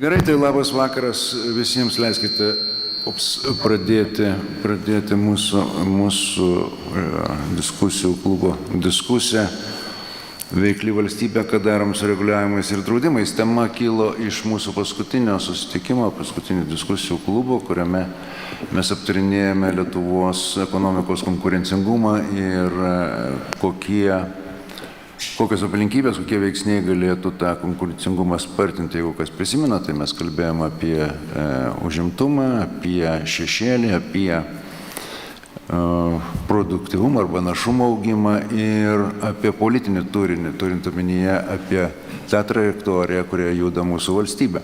Gerai, tai labas vakaras visiems, leiskite pradėti mūsų diskusijų klubo diskusiją. Veikli valstybė, ką darom su reguliavimais ir draudimais. Tema kilo iš mūsų paskutinio susitikimo, paskutinio diskusijų klubo, kuriame mes aptarinėjame Lietuvos ekonomikos konkurencingumą ir kokios aplinkybės, kokie veiksniai galėtų tą konkurencingumą spartinti. Jeigu kas prisimena, tai mes kalbėjome apie užimtumą, apie šešėlį, apie produktyvumą arba našumo augimą ir apie politinį turinį, turint omenyje apie tą trajektoriją, kurioje juda mūsų valstybė.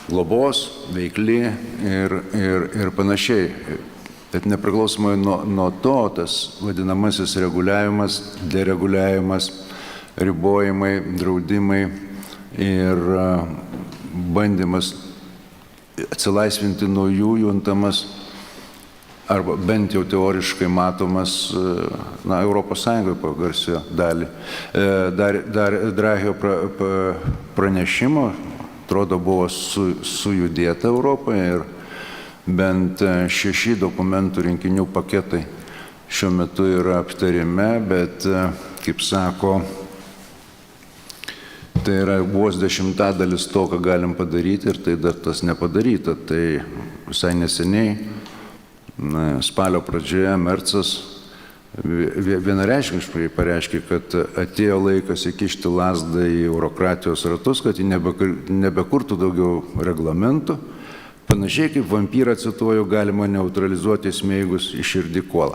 Globos, veikli ir panašiai. Bet nepriklausomai nuo to, tas vadinamasis reguliavimas, dereguliavimas, ribojimai, draudimai ir bandymas atsilaisvinti nuo jų juntamas arba bent jau teoriškai matomas Europos Sąjungoje pagarsėjo dalį. Dragio pranešimo, atrodo, buvo sujudėta Europoje ir bent 6 dokumentų rinkinių paketai šiuo metu yra aptarime, bet, kaip sako, tai yra vos 10% to, ką galim padaryti ir tai dar tas nepadaryta. Tai visai neseniai, spalio pradžioje, Mercas vienareikšmiškai pareiškė, kad atėjo laikas įkišti lazdą į eurokratijos ratus, kad ji nebekurtų daugiau reglamentų. Panašiai kaip vampyrą, cituoju, galima neutralizuoti smeigus į širdį kuolą.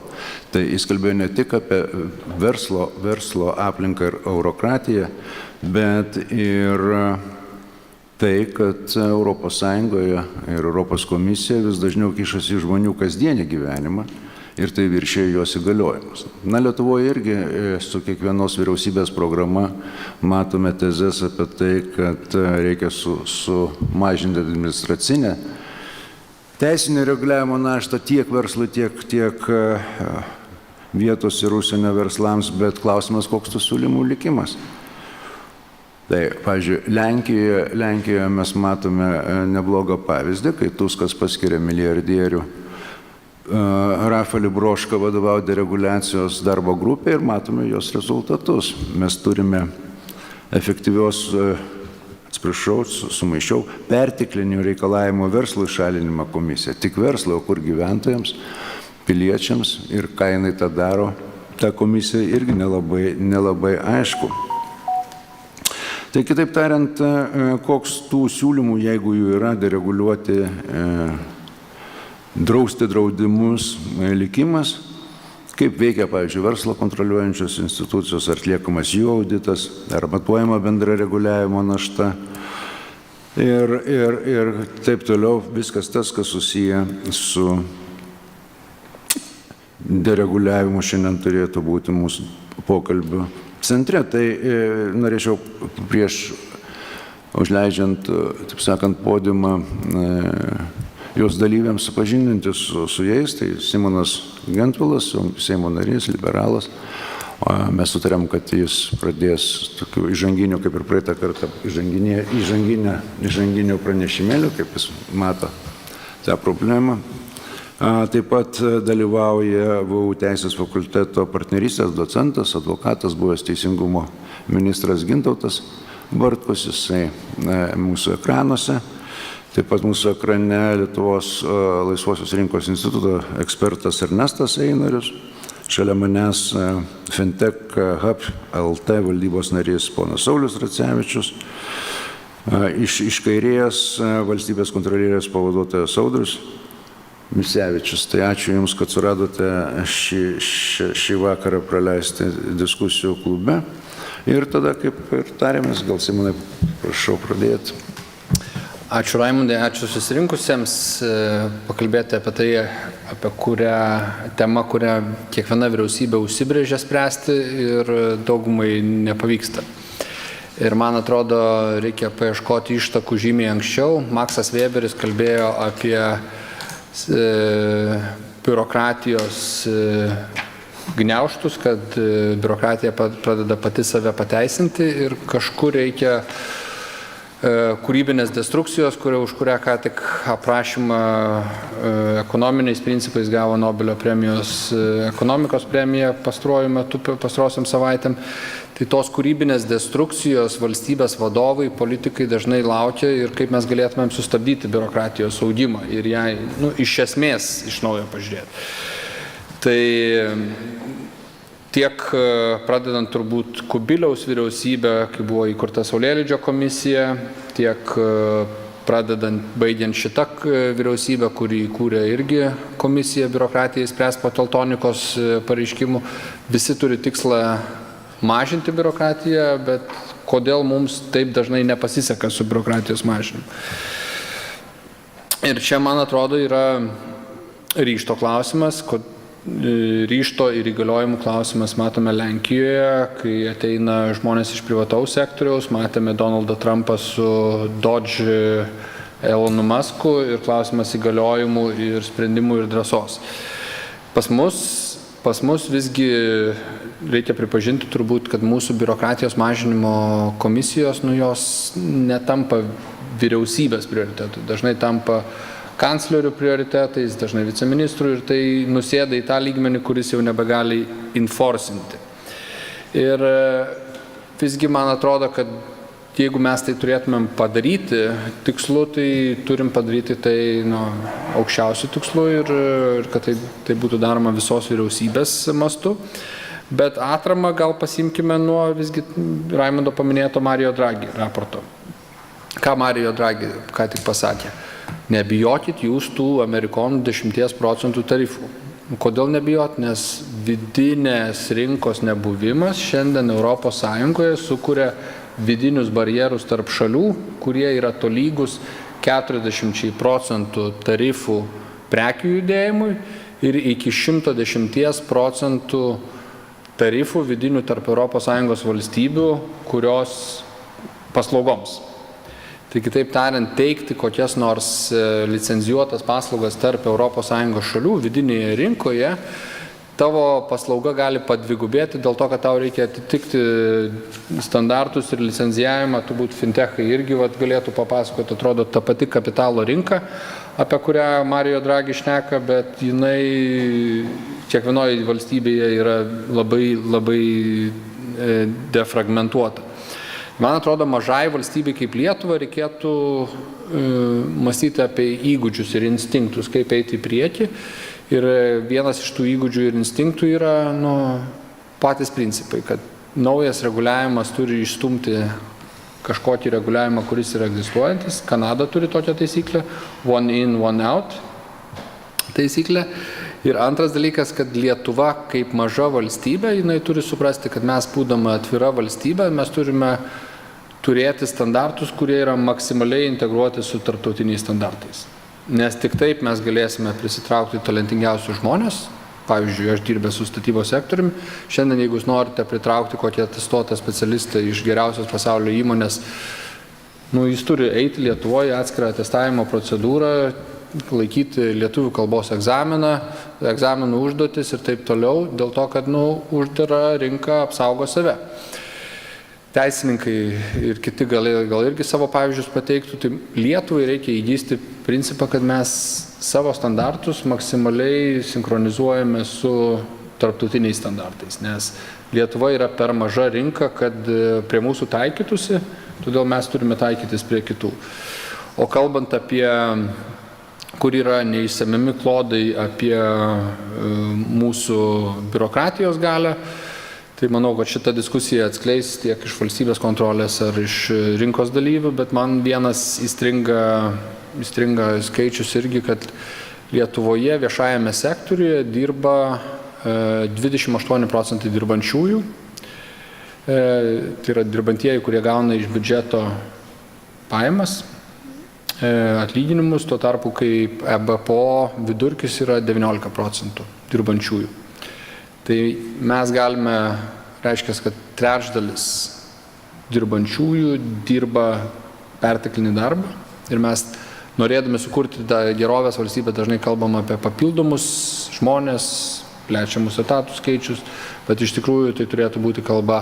Tai jis kalbėjo ne tik apie verslo aplinką ir eurokratiją, bet ir tai, kad Europos Sąjungoje ir Europos komisija vis dažniau kišasi į žmonių kasdienį gyvenimą ir tai viršėjo jos įgaliojimus. Lietuvoje irgi su kiekvienos vyriausybės programa matome tezes apie tai, kad reikia sumažinti administracinę teisinio reguliavimo naštą tiek verslui, tiek vietos ir užsienio verslams, bet klausimas, koks tų siūlymų likimas. Tai, pavyzdžiui, Lenkijoje mes matome neblogą pavyzdį, kai Tuskas paskiria milijardierių Rafaelį Brošką vadovauti dereguliacijos darbo grupę ir matome jos rezultatus. Mes turime efektyvios, sumaišiau, perteklinių reikalavimų verslui šalinimą komisiją. Tik verslo, kur gyventojams, piliečiams ir ką jinai tą daro, ta komisija irgi nelabai aišku. Tai kitaip tariant, koks tų siūlymų, jeigu jų yra, dereguliuoti, drausti draudimus, likimas, kaip veikia, pavyzdžiui, verslo kontroliuojančios institucijos, ar atliekamas jų auditas, ar matuojama bendra reguliavimo našta ir taip toliau, viskas tas, kas susiję su dereguliavimu šiandien turėtų būti mūsų pokalbio centre. Tai norėčiau prieš užleidžiant, taip sakant, podiumą jos dalyviams supažindinti su jais, tai Simonas Gentvilas, Seimo narys, liberalas. Mes sutarėm, kad jis pradės tokių įžanginių, kaip ir praeitą kartą, įžanginių pranešimėlių, kaip jis mato tą problemą. Taip pat dalyvauja VU Teisės fakulteto partnerystės docentas, advokatas, buvęs teisingumo ministras Gintautas Bartkus, jisai mūsų ekranuose. Taip pat mūsų ekrane Lietuvos laisvosios rinkos instituto ekspertas Ernestas Einarius. Šalia manęs Fintech Hub LT valdybos narys ponas Saulius Racevičius. Iš kairės valstybės kontrolierės pavaduotojas Audrius Misevičius. Tai ačiū Jums, kad suradote šį vakarą praleisti diskusijų klube. Ir tada, kaip ir tarėmės, gal Simonai, prašau pradėti. Ačiū Raimundai, ačiū susirinkusiems pakalbėti apie tai, apie kurią temą, kurią kiekviena vyriausybė užsibrėžė spręsti ir daugumai nepavyksta. Ir man atrodo, reikia paieškoti ištakų žymiai anksčiau. Maksas Weberis kalbėjo apie biurokratijos gniaužtus, kad biurokratija pradeda pati save pateisinti ir kažkur reikia kūrybinės destrukcijos, už kurią ką tik aprašymą ekonominiais principais gavo Nobelio premijos ekonomikos premiją pastaruoju metu, pastarosiam savaitėm. Tai tos kūrybinės destrukcijos valstybės vadovai, politikai dažnai laukia ir kaip mes galėtumėm sustabdyti biurokratijos augimą ir ją iš esmės iš naujo pažiūrėti. Tai tiek pradedant turbūt Kubiliaus vyriausybę, kai buvo įkurta Saulėlydžio komisija, tiek baigiant šitą vyriausybę, kurį įkūrė irgi komisija biurokratijai spręs po Teltonikos pareiškimų, visi turi tikslą mažinti biurokratiją, bet kodėl mums taip dažnai nepasiseka su biurokratijos mažinimu. Ir čia, man atrodo, yra ryžto klausimas, ryžto ir įgaliojimų klausimas matome Lenkijoje, kai ateina žmonės iš privataus sektoriaus, matėme Donaldą Trumpą su Dodge Elonu Musku ir klausimas įgaliojimų ir sprendimų ir drąsos. Pas mus visgi reikia pripažinti turbūt, kad mūsų biurokratijos mažinimo komisijos, jos netampa vyriausybės prioritetų, dažnai tampa kanclerių prioritetais, dažnai viceministrų ir tai nusėda į tą lygmenį, kuris jau nebegali enforcinti. Ir visgi man atrodo, kad jeigu mes tai turėtumėm padaryti tikslu, tai turim padaryti tai aukščiausių tikslų ir kad tai būtų daroma visos vyriausybės mastu. Bet atramą gal pasimkime nuo visgi Raimundo paminėto Mario Draghi raporto. Ką Mario Draghi ką tik pasakė? Nebijokit jūs tų Amerikonų 10% tarifų. Kodėl nebijot? Nes vidinės rinkos nebuvimas šiandien Europos Sąjungoje sukuria vidinius barjerus tarp šalių, kurie yra tolygus 40% tarifų prekių judėjimui ir iki 110% tarifų vidinių tarp ES valstybių, kurios paslaugoms. Tai kitaip tariant, teikti kokias nors licenzijuotas paslaugas tarp ES šalių vidinėje rinkoje, tavo paslauga gali padvigubėti dėl to, kad tau reikia atitikti standartus ir licenzijavimą, turbūt fintechai irgi galėtų papasakoti, atrodo, ta pati kapitalo rinka, apie kurią Mario Draghi šneka, bet jinai kiekvienoje valstybėje yra labai defragmentuota. Man atrodo, mažai valstybei kaip Lietuva reikėtų mąstyti apie įgūdžius ir instinktus, kaip eiti į priekį. Ir vienas iš tų įgūdžių ir instinktų yra patys principai, kad naujas reguliavimas turi išstumti kažkokį reguliavimą, kuris yra egzistuojantis. Kanada turi tokią taisyklę, one in, one out taisyklę. Ir antras dalykas, kad Lietuva kaip maža valstybė, jinai turi suprasti, kad mes būdama atvira valstybė, mes turime turėti standartus, kurie yra maksimaliai integruoti su tarptautiniais standartais. Nes tik taip mes galėsime prisitraukti talentingiausius žmonės. Pavyzdžiui, aš dirbęs su statybos sektoriumi. Šiandien, jeigu jūs norite pritraukti kokį atestuotą specialistą iš geriausios pasaulio įmonės, jis turi eiti Lietuvoje atskirą testavimo procedūrą, laikyti lietuvių kalbos egzaminų užduotis ir taip toliau, dėl to, kad uždara rinka apsaugo save. Teisininkai ir kiti gal irgi savo pavyzdžius pateiktų, tai Lietuvai reikia įgysti principą, kad mes savo standartus maksimaliai sinchronizuojame su tarptautiniais standartais, nes Lietuva yra per maža rinka, kad prie mūsų taikytųsi, todėl mes turime taikytis prie kitų. O kalbant apie, kur yra neišsemiami klodai apie mūsų biurokratijos galią, tai manau, kad šitą diskusiją atskleis tiek iš valstybės kontrolės ar iš rinkos dalyvių, bet man vienas įstringa skaičius irgi, kad Lietuvoje viešajame sektoriuje dirba 28% dirbančiųjų. Tai yra dirbantieji, kurie gauna iš biudžeto pajamas, atlyginimus, tuo tarpu, kai EBPO vidurkis yra 19% dirbančiųjų. Tai mes galime, reiškia, kad trečdalis dirbančiųjų dirba perteklinį darbą ir mes, norėdami sukurti tą gerovės valstybę, dažnai kalbam apie papildomus žmonės, plečiamus etatų skaičius, bet iš tikrųjų tai turėtų būti kalba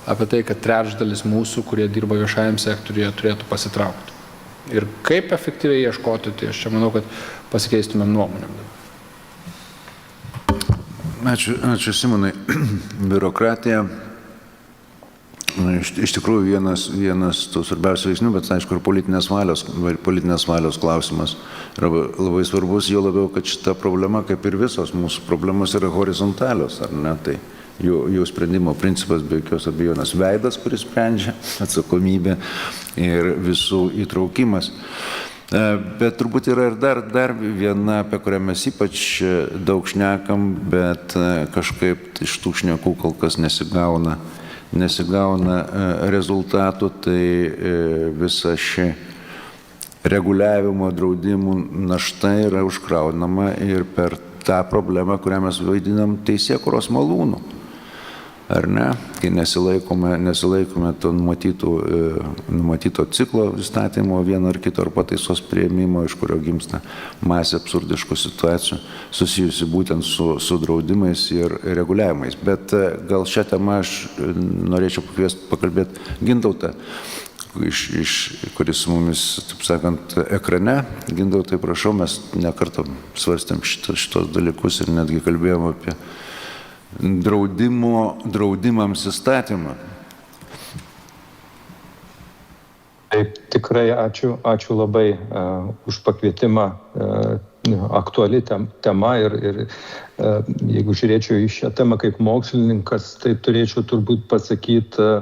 apie tai, kad trečdalis mūsų, kurie dirba viešajam sektoriuje, turėtų pasitraukti. Ir kaip efektyviai ieškoti, tai aš čia manau, kad pasikeistumėm nuomonėm. Ačiū Simonai. Biurokratija iš tikrųjų vienas tų svarbiausių veiksnių, bet aišku ir politinės valios klausimas yra labai svarbus, jo labiau, kad šita problema, kaip ir visos mūsų problemos, yra horizontalios, ar ne? Tai jų sprendimo principas be jokios abejonės veidas, kuris sprendžia, atsakomybė ir visų įtraukimas. Bet turbūt yra ir dar viena, apie kurią mes ypač daug šnekam, bet kažkaip iš tų šnekų kol kas nesigauna rezultatų, tai visa ši reguliavimo draudimų našta yra užkraunama ir per tą problemą, kurią mes vaidinam teisėkūros malūnų. Ar ne? Kai nesilaikome to numatyto ciklo įstatymo vieno ar kito ar pataisos priėmimo, iš kurio gimsta masė absurdiškų situacijų susijusi būtent su draudimais ir reguliavimais. Bet gal šią temą aš norėčiau pakalbėti Gintautą, kuris su mumis, taip sakant, ekrane. Gintautai, prašau, mes nekartą svarstėm šitos dalykus ir netgi kalbėjom apie draudimams įstatymą. Taip, tikrai ačiū labai už pakvietimą. Aktuali tema ir jeigu žiūrėčiau į šią temą kaip mokslininkas, tai turėčiau turbūt pasakyti,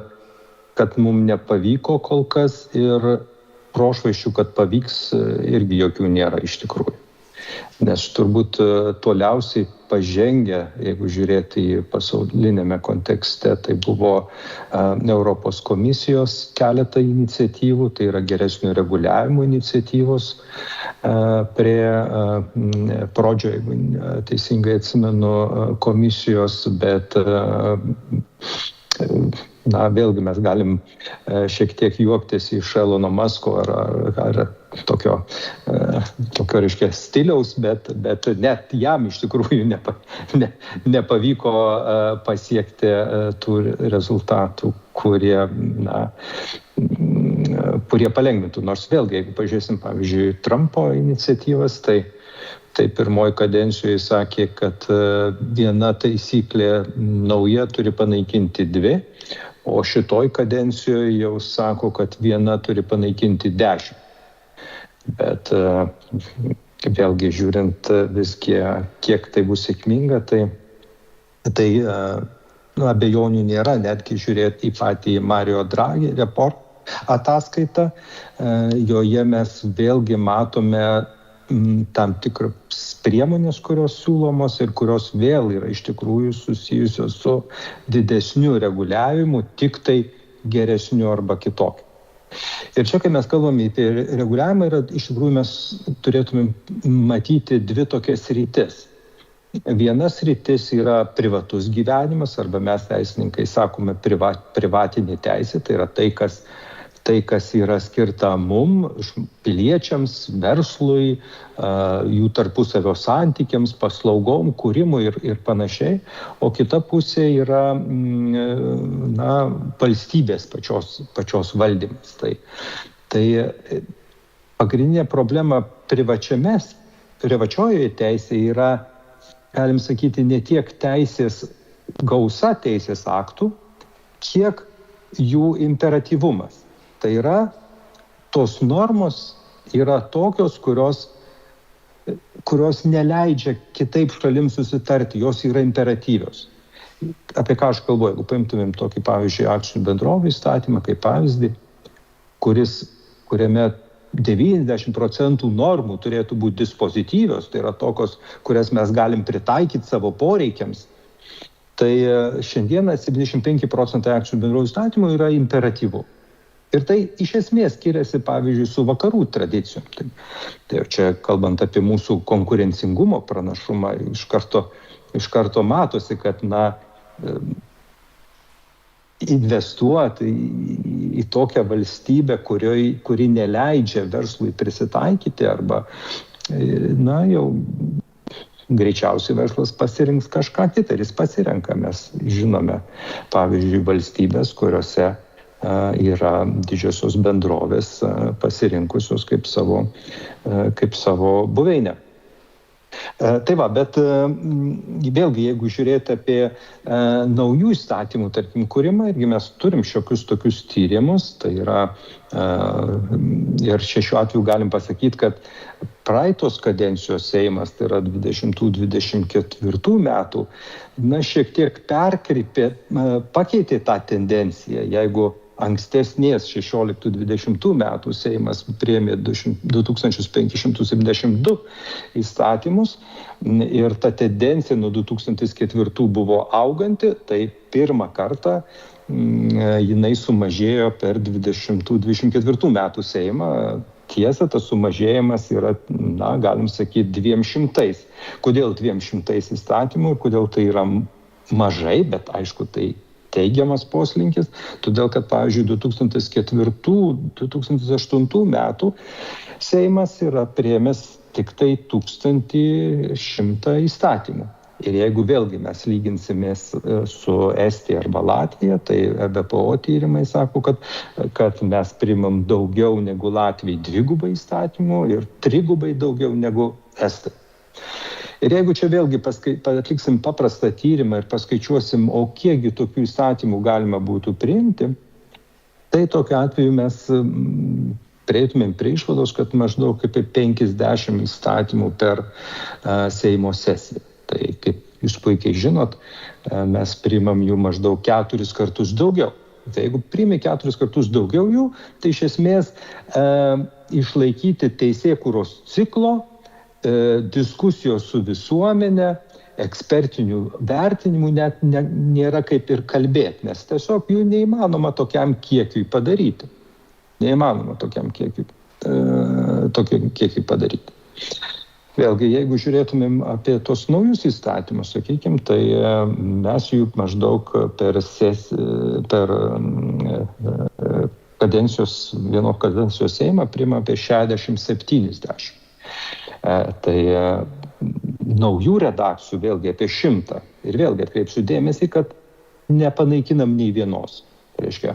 kad mums nepavyko kol kas ir prošvaisčių, kad pavyks, irgi jokių nėra iš tikrųjų. Nes turbūt toliausiai pažengę, jeigu žiūrėti į pasaulinėme kontekste, tai buvo Europos komisijos keletą iniciatyvų, tai yra geresnio reguliavimo iniciatyvos prie pradžio, jeigu teisingai atsimenu, komisijos, bet vėlgi mes galim šiek tiek juoktis iš Elono Musko ar tokio reiškia stiliaus, bet net jam iš tikrųjų nepavyko pasiekti tų rezultatų, kurie palengvintų. Nors vėlgi, jeigu pažiūrėsim, pavyzdžiui, Trumpo iniciatyvas, tai pirmoji kadencijoje sakė, kad viena taisyklė nauja turi panaikinti dvi, o šitoj kadencijoje jau sako, kad viena turi panaikinti 10. Bet vėlgi žiūrint visgi, kiek tai bus sėkminga, tai abejonių nėra, netgi žiūrėti į patį Mario Draghi ataskaitą, joje mes vėlgi matome tam tikras priemonės, kurios siūlomos ir kurios vėl yra iš tikrųjų susijusios su didesniu reguliavimu, tik tai geresniu arba kitokiu. Ir čia, kai mes kalbame apie reguliavimą, iš tikrųjų mes turėtume matyti dvi tokias sritis. Viena sritis yra privatus gyvenimas, arba mes teisininkai sakome privatinė teisė, tai yra tai, kas yra skirta mum, piliečiams, verslui, jų tarpusavio santykiams, paslaugom, kūrimui ir panašiai. O kita pusė yra valstybės pačios valdymas. Tai pagrindinė problema privačiojoje teisėje yra, galim sakyti, ne tiek teisės gausa teisės aktų, kiek jų imperatyvumas. Tai yra, tos normos yra tokios, kurios neleidžia kitaip šalims susitarti, jos yra imperatyvios. Apie ką aš kalbu, jeigu paimtumėm tokį, pavyzdžiui, akcinių bendrovių įstatymą kaip pavyzdį, kuriame 90% normų turėtų būti dispozityvios, tai yra tokios, kurias mes galim pritaikyti savo poreikiams. Tai šiandieną 75% akcinių bendrovių įstatymų yra imperatyvu. Ir tai iš esmės skiriasi, pavyzdžiui, su vakarų tradicijom. Tai čia, kalbant apie mūsų konkurencingumo pranašumą, iš karto matosi, kad investuoti į tokią valstybę, kuri neleidžia verslui prisitaikyti, arba jau greičiausiai verslas pasirinks kažką kitą ir jis pasirenka. Mes žinome, pavyzdžiui, valstybės, kuriuose yra didžiosios bendrovės pasirinkusios kaip savo buveinę. Tai va, bet vėlgi, jeigu žiūrėti apie naujų įstatymų, tarkim, kūrimą, irgi mes turim šiokius tokius tyrimus, tai yra, ir šiuo atveju galim pasakyti, kad praeitos kadencijos Seimas, tai yra 20-24 metų, šiek tiek perkrypė, pakeitė tą tendenciją, jeigu ankstesnės 16-20 metų Seimas priėmė 2572 įstatymus ir ta tendencija nuo 2004 buvo auganti, tai pirmą kartą jinai sumažėjo per 20-24 metų Seimą. Tiesa, tas sumažėjimas yra, galim sakyti, 200. Kodėl 200 įstatymų ir kodėl tai yra mažai, bet aišku, tai teigiamas poslinkis, todėl kad, pavyzdžiui, 2004-2008 metų Seimas yra priėmęs tik tai 1100 įstatymų. Ir jeigu vėlgi mes lyginsimės su Estija arba Latvija, tai BPO tyrimai sako, kad mes priimam daugiau negu Latvijai 2 įstatymų ir 3 daugiau negu Estai. Ir jeigu čia vėlgi atliksim paprastą tyrimą ir paskaičiuosim, o kiekgi tokių įstatymų galima būtų priimti, tai tokiu atveju mes prieitumėm prie išvados, kad maždaug apie 50 įstatymų per Seimo sesiją. Tai kaip jūs puikiai žinot, mes priimam jų maždaug 4 kartus daugiau. Tai jeigu priimi 4 kartus daugiau jų, tai iš esmės išlaikyti teisėkūros ciklo, diskusijos su visuomenė, ekspertinių vertinimų net nėra kaip ir kalbėti, nes tiesiog jų neįmanoma tokiam kiekiui padaryti. Vėlgi, jeigu žiūrėtumėm apie tos naujus įstatymus, sakykime, tai mes jų maždaug per vienos kadencijos Seimą priima apie 60-70. Tai naujų redakcijų vėlgi apie 100. Ir vėlgi atkreipsiu dėmesį, kad nepanaikinam nei vienos. Tai reiškia,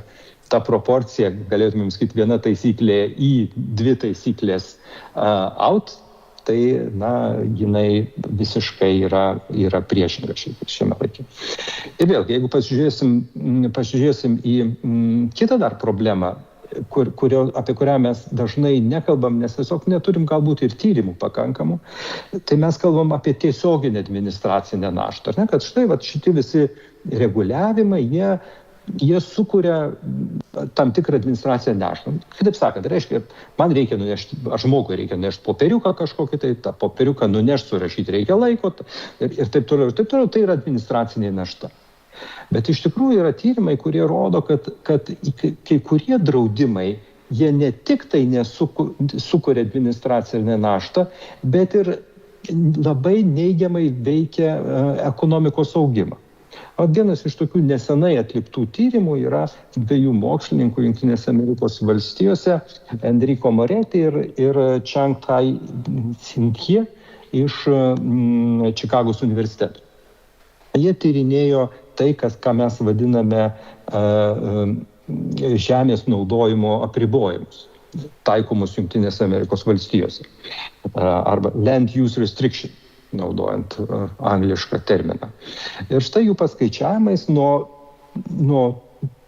ta proporcija, galėtumėm sakyti, viena taisyklė į 2 taisyklės out, tai jinai visiškai yra priešinga šiame laikė. Ir vėlgi, jeigu pasižiūrėsim į kitą dar problemą, apie kurią mes dažnai nekalbam, nes tiesiog neturim galbūt ir tyrimų pakankamų, tai mes kalbam apie tiesioginę administracinę naštą. Kad štai šitie visi reguliavimai, jie sukuria tam tikrą administracinę naštą. Kitaip sakant, reiškia, man reikia nunešti, žmogui reikia nunešti popieriuką kažkokį, tai tą popieriuką nunešti, surašyti reikia laiko ir taip toliau, tai yra administracinė našta. Bet iš tikrųjų yra tyrimai, kurie rodo, kad kai kurie draudimai, jie ne tik tai nesukuria administracinę naštą, bet ir labai neigiamai veikia ekonomikos augimą. O vienas iš tokių nesenai atliktų tyrimų yra 2 mokslininkų Jungtinėse Amerikos valstijose, Enrico Moretti ir Chiang Tai Hsieh iš Čikagos universiteto. Jie tyrinėjo tai, ką mes vadiname žemės naudojimo apribojimus, taikomus Jungtinėse Amerikos valstijose, arba land use restriction, naudojant anglišką terminą. Ir štai jų paskaičiavimais nuo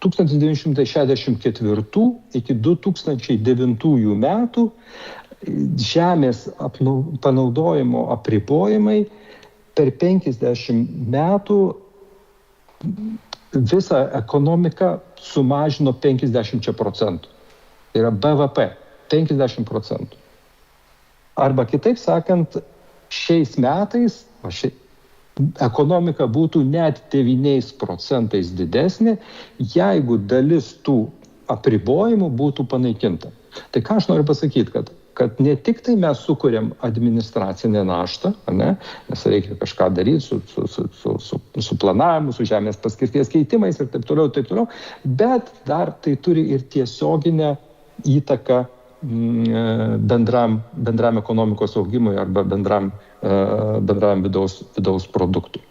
1964 iki 2009 metų žemės panaudojimo apribojimai per 50 metų visą ekonomiką sumažino 50%. Tai yra BVP 50%. Arba kitaip sakant, šiais metais ekonomika būtų net 9% didesnė, jeigu dalis tų apribojimų būtų panaikinta. Tai ką aš noriu pasakyti, kad ne tik tai mes sukuriam administracinę naštą, nes reikia kažką daryti su planavimu, su žemės paskirties keitimais ir taip toliau, bet dar tai turi ir tiesioginę įtaką bendram ekonomikos augimui arba bendram vidaus produktui.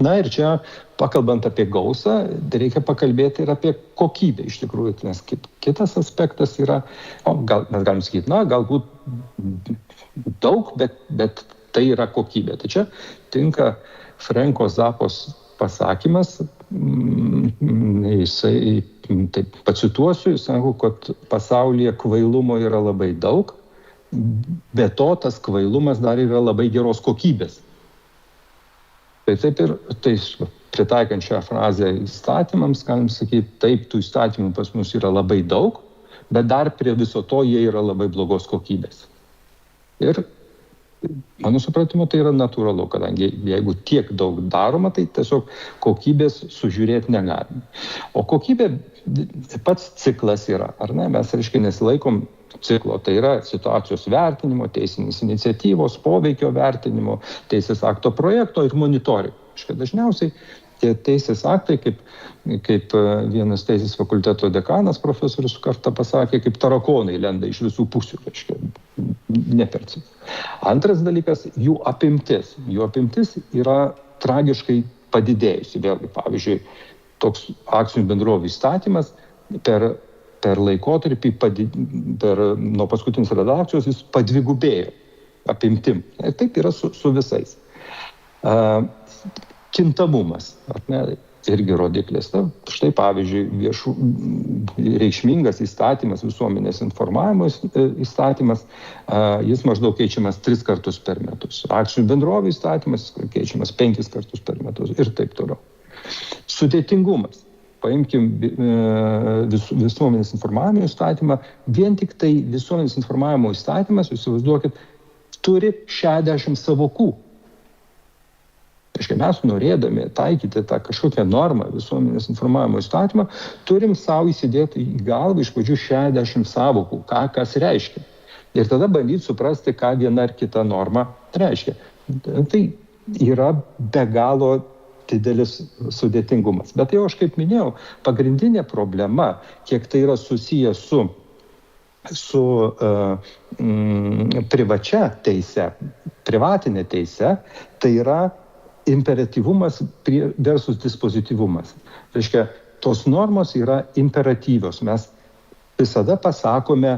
Na ir čia, pakalbant apie gausą, reikia pakalbėti ir apie kokybę iš tikrųjų, nes kitas aspektas yra, mes galim sakyti, galbūt daug, bet tai yra kokybė. Tai čia tinka Franko Zappos pasakymas, jisai, taip pacituosiu, jis sako, kad pasaulyje kvailumo yra labai daug, be to tas kvailumas dar yra labai geros kokybės. Tai taip ir pritaikant šią frazę įstatymams, galim sakyti, taip, tų įstatymų pas mus yra labai daug, bet dar prie viso to jie yra labai blogos kokybės. Ir mano supratimu, tai yra natūralu, kadangi jeigu tiek daug daroma, tai tiesiog kokybės sužiūrėti negalime. O kokybė pats ciklas yra, ar ne? Mes, nesilaikom ciklo, tai yra situacijos vertinimo, teisinės iniciatyvos, poveikio vertinimo, teisės akto projekto ir monitoringo. Dažniausiai tie teisės aktai, kaip vienas teisės fakulteto dekanas profesorius kartą pasakė, kaip tarakonai lenda iš visų pusių, neperci. Antras dalykas, jų apimtis. Jų apimtis yra tragiškai padidėjusi. Vėlgi, pavyzdžiui, toks akcinių bendrovių įstatymas per laikotarpį, nuo paskutinės redakcijos, jis padvigubėjo apimtim. Ir taip yra su visais. Kintamumas, irgi rodiklis. Štai pavyzdžiui, reikšmingas įstatymas, visuomenės informavimo įstatymas, jis maždaug keičiamas 3 kartus per metus. Akcinių bendrovių įstatymas keičiamas 5 kartus per metus ir taip toliau. Sudėtingumas. Paimkim visuomenės informavimo įstatymą, vien tik tai visuomenės informavimo įstatymas, jūs įsivaizduokit, turi 60 sąvokų. Mes norėdami taikyti tą kažkokią normą visuomenės informavimo įstatymą, turim savo įsidėti į galvą iš pradžių 60 sąvokų, kas reiškia. Ir tada bandyti suprasti, ką viena ar kita norma reiškia. Tai yra be galo didelis sudėtingumas. Bet jau aš kaip minėjau, pagrindinė problema, kiek tai yra susiję su privačia teise, privatinė teise, tai yra imperatyvumas versus dispozityvumas. Reiškia, tos normos yra imperatyvios. Mes visada pasakome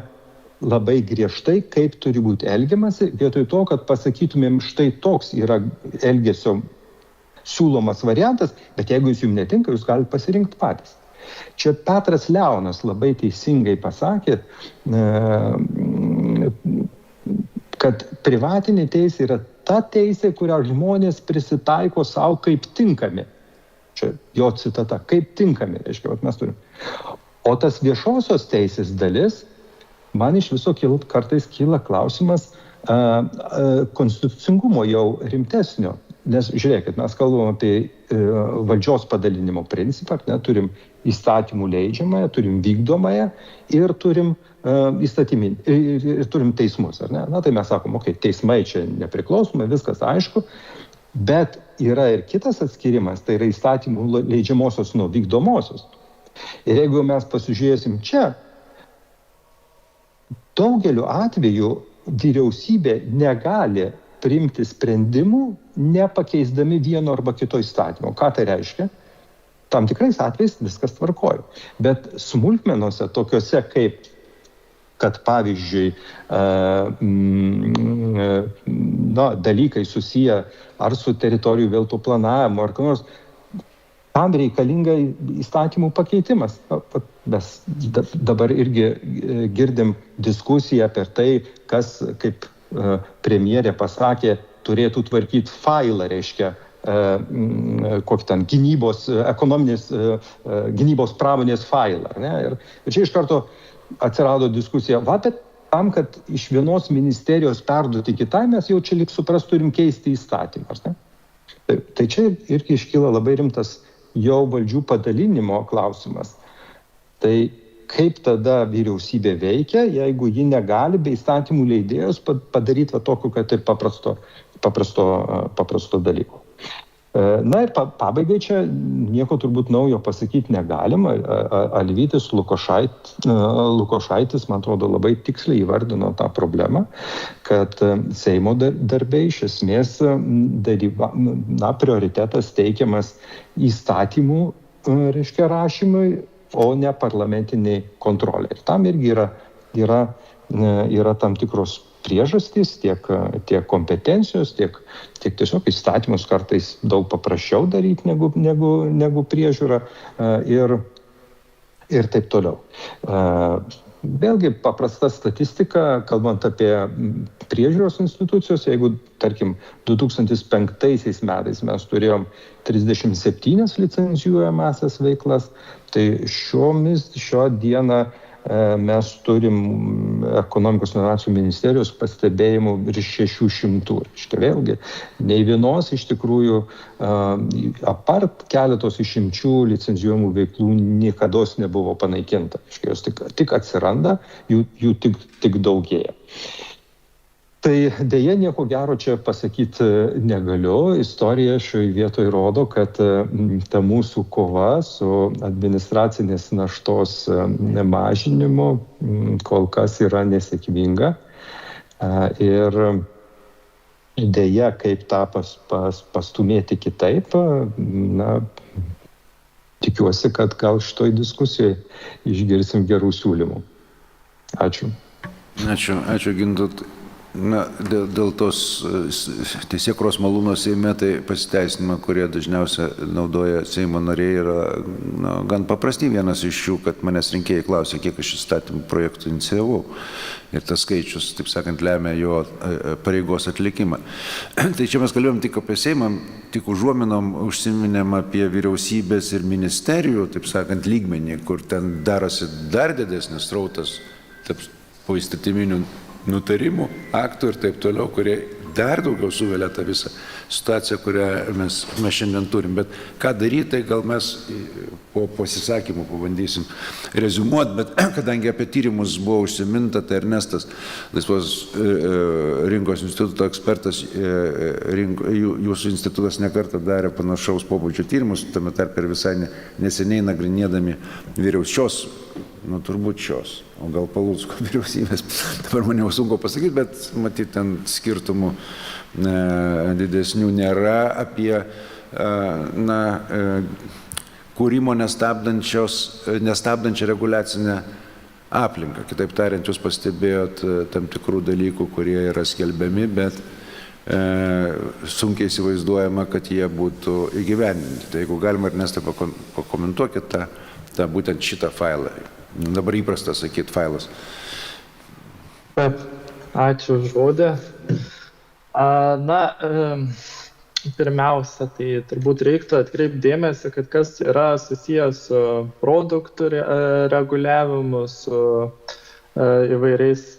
labai griežtai, kaip turi būti elgiamasi, vietoj to, kad pasakytumėm, štai toks yra elgesio siūlomas variantas, bet jeigu jums netinka, jūs galite pasirinkti patys. Čia Petras Leonas labai teisingai pasakė, kad privatinė teisė yra ta teisė, kurią žmonės prisitaiko savo kaip tinkami. Čia jo citata, kaip tinkami, reiškia, mes turim. O tas viešosios teisės dalis, man iš viso kartais kyla klausimas konstitucingumo jau rimtesnio. Nes žiūrėkit, mes kalbam apie valdžios padalinimo principą, turim įstatymų leidžiamąją, turim vykdomąją ir turim ir turim teismus. Na tai mes sakom, teismai čia nepriklausomai, viskas aišku, bet yra ir kitas atskirimas, tai yra įstatymų leidžiamosios nuo vykdomosios. Ir jeigu mes pasižiūrėsim čia, daugeliu atveju vyriausybė negali priimti sprendimų, nepakeisdami vieno arba kito įstatymo. Ką tai reiškia? Tam tikrais atvejais viskas tvarkoja. Bet smulkmenose tokiuose kaip, kad pavyzdžiui, dalykai susiję ar su teritorijų vėlto planavimu, ar ką nors, tam reikalinga įstatymų pakeitimas. Mes dabar irgi girdim diskusiją apie tai, kas, kaip premjerė pasakė, turėtų tvarkyti failą, reiškia, kokį ten gynybos pramonės failą. Ne? Ir čia iš karto atsirado diskusija, bet tam, kad iš vienos ministerijos perduoti kitai, mes jau čia lyg supras turim keisti įstatymus. Ne? Tai čia irgi iškyla labai rimtas jau valdžių padalinimo klausimas. Tai kaip tada vyriausybė veikia, jeigu ji negali be įstatymų leidėjos padaryti tokiu, kad ir paprasto dalyko. Na ir pabaigai čia nieko turbūt naujo pasakyti negalima. Alvytis Lukošaitis, man atrodo, labai tiksliai įvardino tą problemą, kad Seimo darbe iš esmės prioritetas teikiamas įstatymų rašymui, o ne parlamentiniai kontroliai. Ir tam irgi yra tam tikros priežastys, tiek kompetencijos, tiek tiesiog įstatymus kartais daug paprasčiau daryti negu priežiūra ir taip toliau. Vėlgi paprasta statistika, kalbant apie priežiūros institucijos, jeigu, tarkim, 2005 metais mes turėjom 37 licencijuojamąsias veiklas, tai šią dieną mes turim ekonomikos inovacijų ministerijos pastebėjimų virš 600. Vėlgi, nei vienos iš tikrųjų, apart keletos išimčių licencijuojamų veiklų niekados nebuvo panaikinta. Jos tik atsiranda, jų tik daugėja. Tai dėja nieko gero čia pasakyti negaliu. Istorija šioje vietoje rodo, kad ta mūsų kova su administracinės naštos mažinimu kol kas yra nesėkminga. Ir dėja, kaip tą pastumėti kitaip, tikiuosi, kad gal šitoj diskusijai išgirsim gerų siūlymų. Ačiū. Ačiū Gintautai. Dėl tos teisėkūros malūno Seime, tai pasiteisinimą, kurie dažniausiai naudoja Seimo nariai, yra gan paprasti. Vienas iš jų, kad manęs rinkėjai klausė, kiek aš įstatymų projektų inicijavau. Ir tas skaičius, taip sakant, lemia jo pareigos atlikimą. Tai čia mes kalbėjom tik apie Seimą, tik užuominom užsiminėm apie vyriausybės ir ministerijų, taip sakant, lygmenį, kur ten darosi dar didesnis srautas po įstatyminių nutarimų, aktų ir taip toliau, kurie dar daugiau suvelia tą visą situaciją, kurią mes šiandien turim. Bet ką daryti, tai gal mes po pasisakymų pabandysim reziumuoti, bet kadangi apie tyrimus buvo užsiminta, tai Ernestas, Laisvos rinkos instituto ekspertas, jūsų institutas nekartą darė panašaus pobūdžio tyrimus, tame tarp ir visai neseniai nagrinėdami šios, turbūt šios, o gal Palucko vyriausybės, dabar man jau sunku pasakyti, bet matyti ten skirtumų didesnių nėra apie kūrimo nestabdančią reguliacinę aplinką. Kitaip tariant, jūs pastebėjot tam tikrų dalykų, kurie yra skelbiami, bet sunkiai įsivaizduojama, kad jie būtų įgyvendinti. Tai jeigu galima, Ernestai, pakomentuokit tą būtent šitą failą. Dabar įprasta sakyti failas. Ačiū už žodį. Pirmiausia, tai turbūt reiktų atkreipti dėmesį, kad kas yra susijęs su produktų reguliavimu, su įvairiais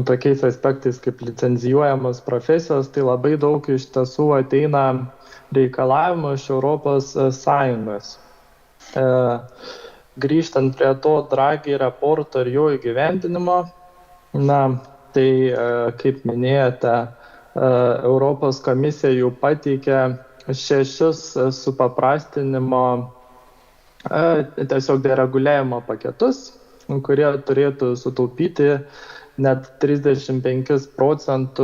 tokiais aspektais kaip licencijuojamos profesijos, tai labai daug iš tiesų ateina reikalavimų iš Europos Sąjungos. Grįžtant prie to Draghi raporto ir jo įgyvendinimo, tai, kaip minėjote, Europos komisija jau pateikė 6 supaprastinimo, tiesiog dereguliavimo paketus, kurie turėtų sutaupyti net 35%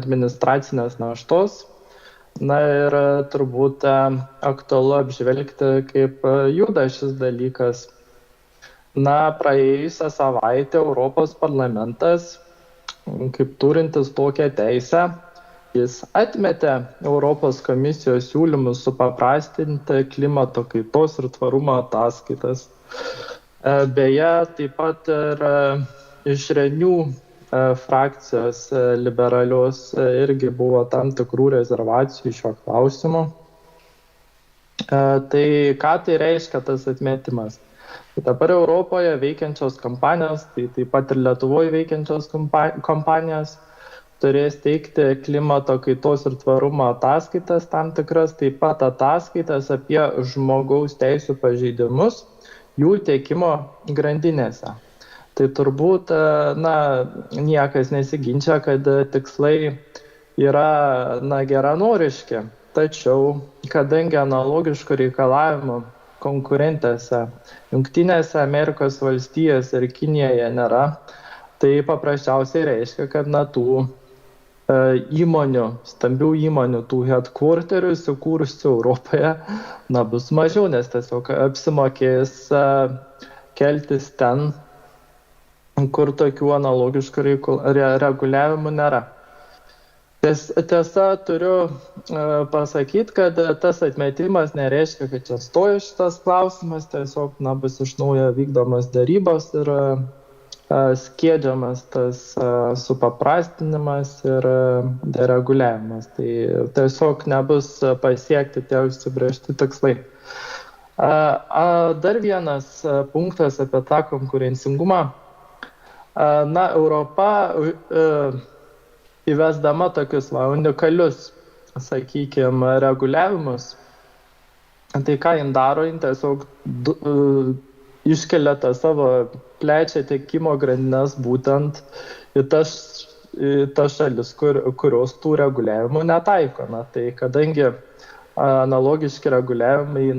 administracinės naštos. Ir turbūt aktualu apžvelgti, kaip juda šis dalykas. Praėjusią savaitę Europos parlamentas, kaip turintis tokią teisę, jis atmetė Europos komisijos siūlymus supaprastinti klimato kaitos ir tvarumo ataskaitas. Beje, taip pat ir iš Renew frakcijos liberalios irgi buvo tam tikrų rezervacijų šio klausimu. Tai ką tai reiškia tas atmetimas? Dabar Europoje veikiančios kompanijos, tai taip pat ir Lietuvoje veikiančios kompanijos, turės teikti klimato kaitos ir tvarumo ataskaitas tam tikras, taip pat ataskaitas apie žmogaus teisių pažeidimus jų tiekimo grandinėse. Tai turbūt niekas nesiginčia, kad tikslai yra geranoriški, tačiau kadangi analogiškų reikalavimų konkurentėse Jungtinėse Amerikos valstijose ir Kinijoje nėra, tai paprasčiausiai reiškia, kad tų įmonių, stambių įmonių, tų headquarterių įsikūrusių Europoje bus mažiau, nes tiesiog apsimokės keltis ten, kur tokių analogiškų reguliavimų nėra. Tiesa, turiu pasakyti, kad tas atmetimas nereiškia, kad čia stoja šitas klausimas, tiesiog bus iš naujo vykdomas darybos ir skiedžiamas tas supaprastinimas ir dereguliavimas. Tai tiesiog nebus pasiekti tie užsibrėžti tikslai. Dar vienas punktas apie tą konkurencingumą. Europa įvesdama tokius unikalius, sakykime, reguliavimus, tai ką jin daro, jin tiesiog iškelia tą savo plečia tiekimo grandines būtent į tas šalis, kurios tų reguliavimų netaiko. Tai kadangi analogiški reguliavimai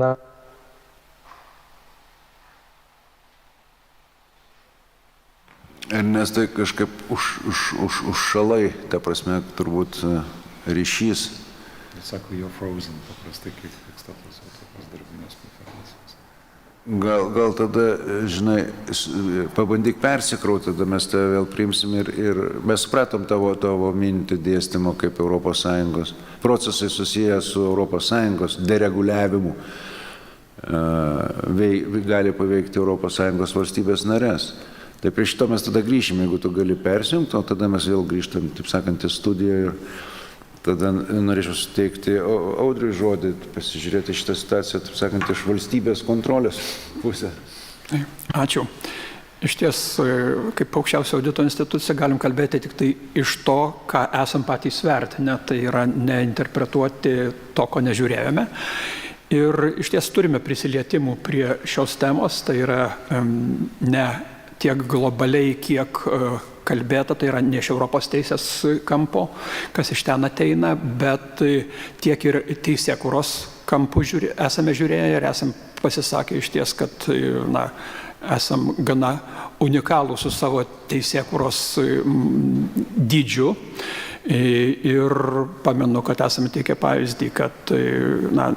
Nes tai kažkaip užšalai, ta prasme, turbūt ryšys. Sako, jo frozen, paprastai, kaip status tokios darbinės konferencijos. Gal tada, žinai, pabandyk persikrauti, tada mes tave vėl priimsim ir mes supratom tavo mintį dėstymo kaip ES. Procesai susiję su ES dereguliavimu gali paveikti ES valstybės narės. Tai prie šito mes tada grįšime, jeigu tu gali persijungti, o tada mes vėl grįžtam, taip sakant, į studiją ir tada norėčiau suteikti Audriui žodį, pasižiūrėti šitą situaciją, taip sakant, iš valstybės kontrolės pusę. Ačiū. Iš ties, kaip aukščiausio audito institucija, galim kalbėti tik tai iš to, ką esam patys vertinę, tai yra neinterpretuoti to, ko nežiūrėjome. Ir iš ties turime prisilietimų prie šios temos, tai yra ne tiek globaliai, kiek kalbėta, tai yra ne iš Europos teisės kampo, kas iš ten ateina, bet tiek ir teisėkūros kampų esame žiūrėję ir esame pasisakę iš ties, kad esam gana unikalų su savo teisėkūros dydžiu. Ir pamenu, kad esame teikę pavyzdį, kad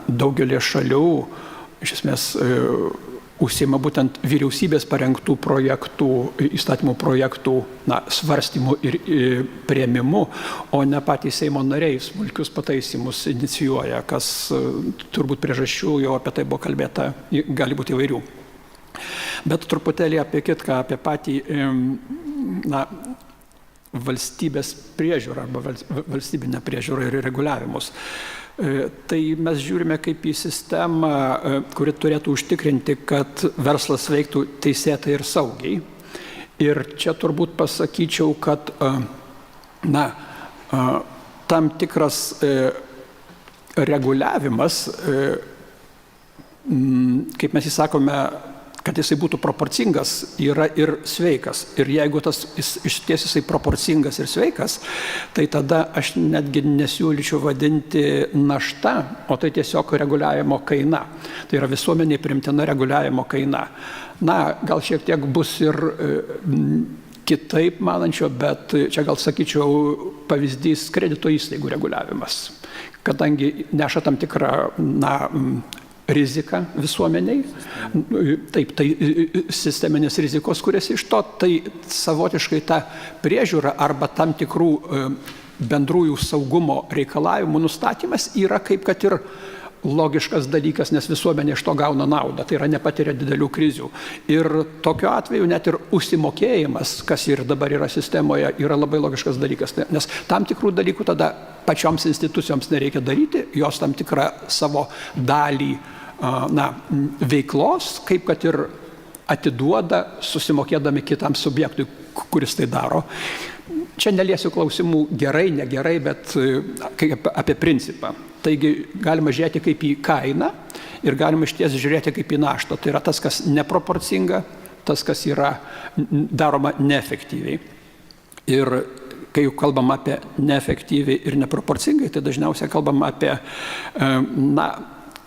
daugelį šalių iš esmės užsiima būtent vyriausybės parengtų projektų, įstatymų projektų svarstymų ir priėmimu, o ne patys Seimo nariai smulkius pataisymus inicijuoja, kas turbūt priežasčių, jau apie tai buvo kalbėta, gali būti įvairių. Bet truputėlį apie kitką, apie patį valstybės priežiūrą arba valstybinę priežiūrą ir reguliavimus. Tai mes žiūrime kaip į sistemą, kuri turėtų užtikrinti, kad verslas veiktų teisėtai ir saugiai. Ir čia turbūt pasakyčiau, kad tam tikras reguliavimas, kaip mes įsakome, kad jisai būtų proporcingas, yra ir sveikas. Ir jeigu tas išties jisai proporcingas ir sveikas, tai tada aš netgi nesiūlyčiau vadinti našta, o tai tiesiog reguliavimo kaina. Tai yra visuomeniai priimtina reguliavimo kaina. Gal šiek tiek bus ir kitaip manančio, bet čia gal sakyčiau pavyzdys kredito įstaigų reguliavimas, kadangi neša tam tikrą rizika visuomeniai, taip, tai sisteminės rizikos, kurias iš to, tai savotiškai ta priežiūra arba tam tikrų bendrųjų saugumo reikalavimų nustatymas yra kaip kad ir logiškas dalykas, nes visuomenė iš to gauna naudą, tai yra nepatiria didelių krizių. Ir tokiu atveju net ir užsimokėjimas, kas ir dabar yra sistemoje, yra labai logiškas dalykas, nes tam tikrų dalykų tada pačioms institucijoms nereikia daryti, jos tam tikrą savo dalį veiklos, kaip kad ir atiduoda, susimokėdami kitam subjektui, kuris tai daro. Čia neliesiu klausimų gerai, negerai, bet apie principą. Taigi galima žiūrėti kaip į kainą ir galima išties žiūrėti kaip į naštą. Tai yra tas, kas neproporcinga, tas, kas yra daroma neefektyviai. Ir kai kalbam apie neefektyviai ir neproporcingai, tai dažniausiai kalbam apie,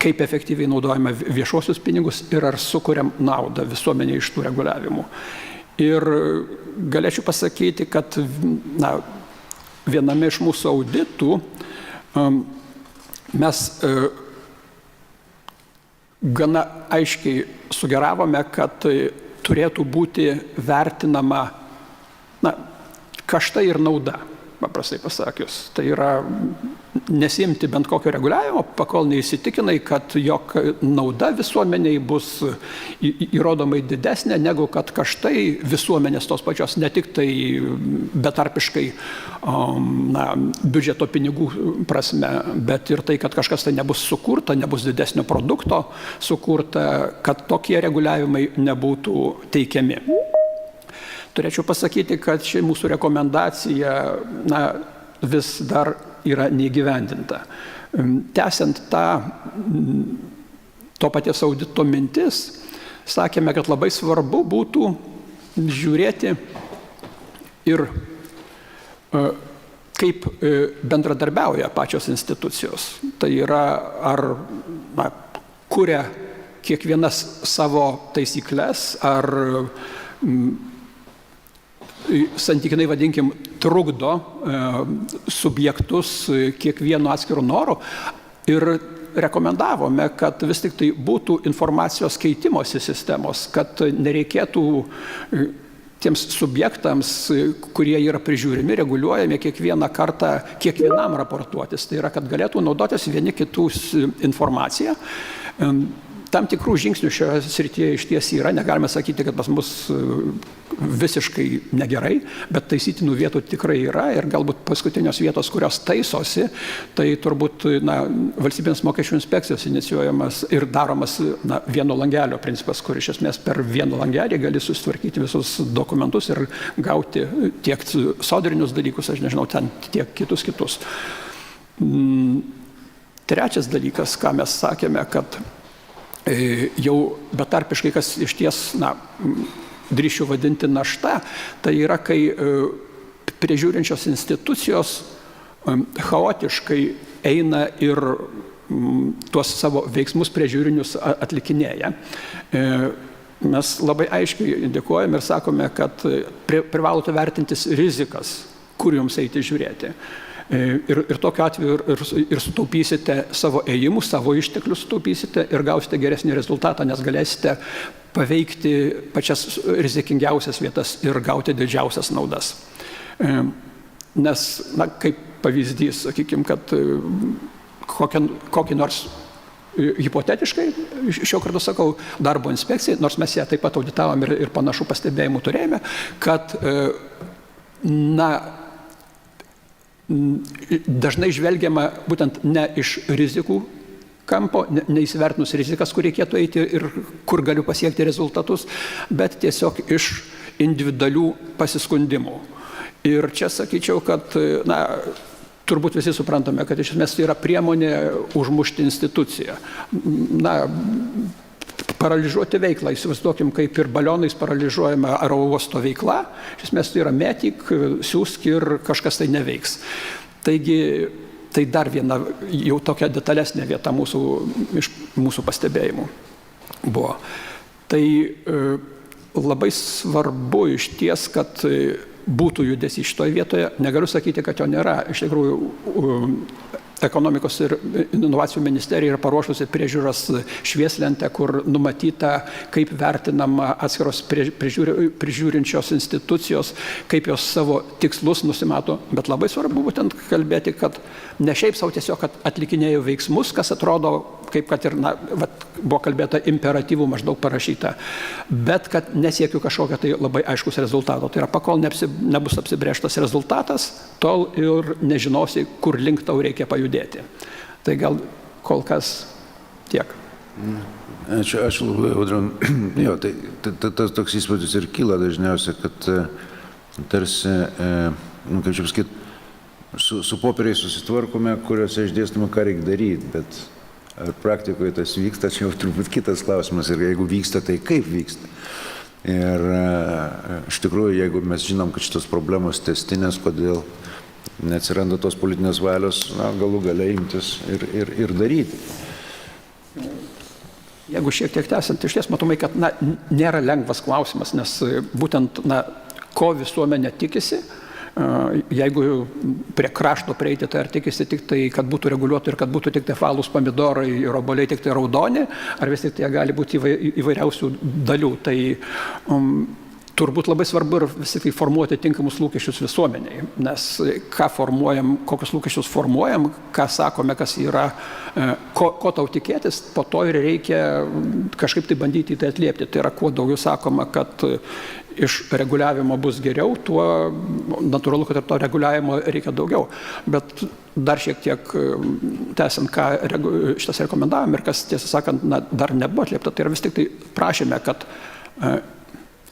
kaip efektyviai naudojame viešuosius pinigus ir ar sukuriam naudą visuomenė iš tų reguliavimų. Ir galėčiau pasakyti, kad viename iš mūsų auditų mes gana aiškiai sugeravome, kad turėtų būti vertinama kaštai ir nauda, paprastai pasakius. Tai yra nesimti bent kokio reguliavimo, pakol neįsitikinai, kad jog nauda visuomeniai bus įrodomai didesnė, negu kad kaštai visuomenės tos pačios, ne tik tai betarpiškai biudžeto pinigų prasme, bet ir tai, kad kažkas tai nebus sukurta, nebus didesnio produkto sukurta, kad tokie reguliavimai nebūtų teikiami. Turėčiau pasakyti, kad ši mūsų rekomendacija vis dar yra neįgyvendinta. Tęsiant to paties audito mintis, sakėme, kad labai svarbu būtų žiūrėti ir kaip bendradarbiauja pačios institucijos. Tai yra, ar kuria kiekvienas savo taisyklės, ar santykinai, vadinkim, trukdo subjektus kiekvienu atskiru noru ir rekomendavome, kad vis tik tai būtų informacijos keitimosi sistemos, kad nereikėtų tiems subjektams, kurie yra prižiūrimi, reguliuojami kiekvieną kartą, kiekvienam raportuotis. Tai yra, kad galėtų naudotis vieni kitus informaciją. Tam tikrų žingsnių šioje srityje iš ties yra, negalime sakyti, kad pas mus visiškai negerai, bet taisytinų vietų tikrai yra ir galbūt paskutinios vietos, kurios taisosi, tai turbūt valstybinės mokesčių inspekcijos inicijuojamas ir daromas vieno langelio principas, kur iš esmės per vieną langelį gali susitvarkyti visus dokumentus ir gauti tiek sodrinius dalykus, aš nežinau, ten tiek kitus. Trečias dalykas, ką mes sakėme, kad jau betarpiškai, kas iš ties, drįsčiau vadinti našta, tai yra, kai priežiūrinčios institucijos chaotiškai eina ir tuos savo veiksmus priežiūrinius atlikinėja. Mes labai aiškiai indikuojame ir sakome, kad privalote vertintis rizikas, kur jums eiti žiūrėti. Ir tokiu atveju ir sutaupysite savo ėjimus, savo išteklius sutaupysite ir gausite geresnį rezultatą, nes galėsite paveikti pačias rizikingiausias vietas ir gauti didžiausias naudas. Nes, kaip pavyzdys, sakykime, kad kokį nors hipotetiškai, šio kartu sakau, darbo inspekcijai, nors mes ją taip pat auditavom ir panašų pastebėjimų turėjome, kad dažnai žvelgiama būtent ne iš rizikų kampo, neįsivertinus rizikas, kur reikėtų eiti ir kur galiu pasiekti rezultatus, bet tiesiog iš individualių pasiskundimų. Ir čia sakyčiau, kad turbūt visi suprantame, kad iš esmės tai yra priemonė užmušti instituciją. Paralyžuoti veiklą, įsivaizduokim, kaip ir balionais paralyžuojama oro uosto veikla, iš esmės tai yra metik, siūsk ir kažkas tai neveiks. Taigi, tai dar viena jau tokia detalesnė vieta iš mūsų pastebėjimų buvo. Tai labai svarbu iš ties, kad būtų judesys šitoje vietoje. Negaliu sakyti, kad jo nėra. Iš tikrųjų, ekonomikos ir inovacijų ministerija yra paruošusi priežiūros švieslentę, kur numatyta, kaip vertinama atskiros prižiūrinčios institucijos, kaip jos savo tikslus nusimato. Bet labai svarbu būtent kalbėti, kad ne šiaip savo tiesiog atlikinėjo veiksmus, kas atrodo, kaip kad ir buvo kalbėta imperatyvų maždaug parašyta, bet kad nesiekiu kažkokio tai labai aiškus rezultato. Tai yra, pakol nebus apsibrėžtas rezultatas, tol ir nežinosi, kur link tau reikia pajudėti. Tai gal kol kas tiek. Ačiū labai, Audron. Jo, tai tas toks įspūdis ir kyla dažniausiai, kad tarsi, kaip čia pasakyti, su popieriais susitvarkome, kuriuose išdėstome, ką reikia daryti, bet ar praktikoje tas vyksta, čia jau turbūt kitas klausimas, ir jeigu vyksta, tai kaip vyksta. Ir iš tikrųjų, jeigu mes žinom, kad šitos problemos testinės, kodėl neatsiranda tos politinės valios, galų gale imtis ir daryti. Jeigu šiek tiek tęsiant, iš ties matomai, kad nėra lengvas klausimas, nes būtent, ko visuomenė tikisi, jeigu prie krašto prieiti, tai ar tikisi tik tai, kad būtų reguliuoti ir kad būtų tik tai falūs pomidorai ir obuoliai tik tai raudoni, ar vis tik tai gali būti įvairiausių dalių. Tai turbūt labai svarbu ir vis tik tai formuoti tinkamus lūkesčius visuomeniai, nes ką formuojam, kokius lūkesčius formuojam, ką sakome, kas yra, ko tau tikėtis, po to ir reikia kažkaip tai bandyti tai atliepti. Tai yra, kuo daugiau sakoma, kad iš reguliavimo bus geriau, tuo natūralu, kad ir to reguliavimo reikia daugiau. Bet dar šiek tiek tęsiant, ką šitas rekomendavom ir kas, tiesą sakant, dar nebuvo atliepta, tai yra vis tik tai prašėme, kad,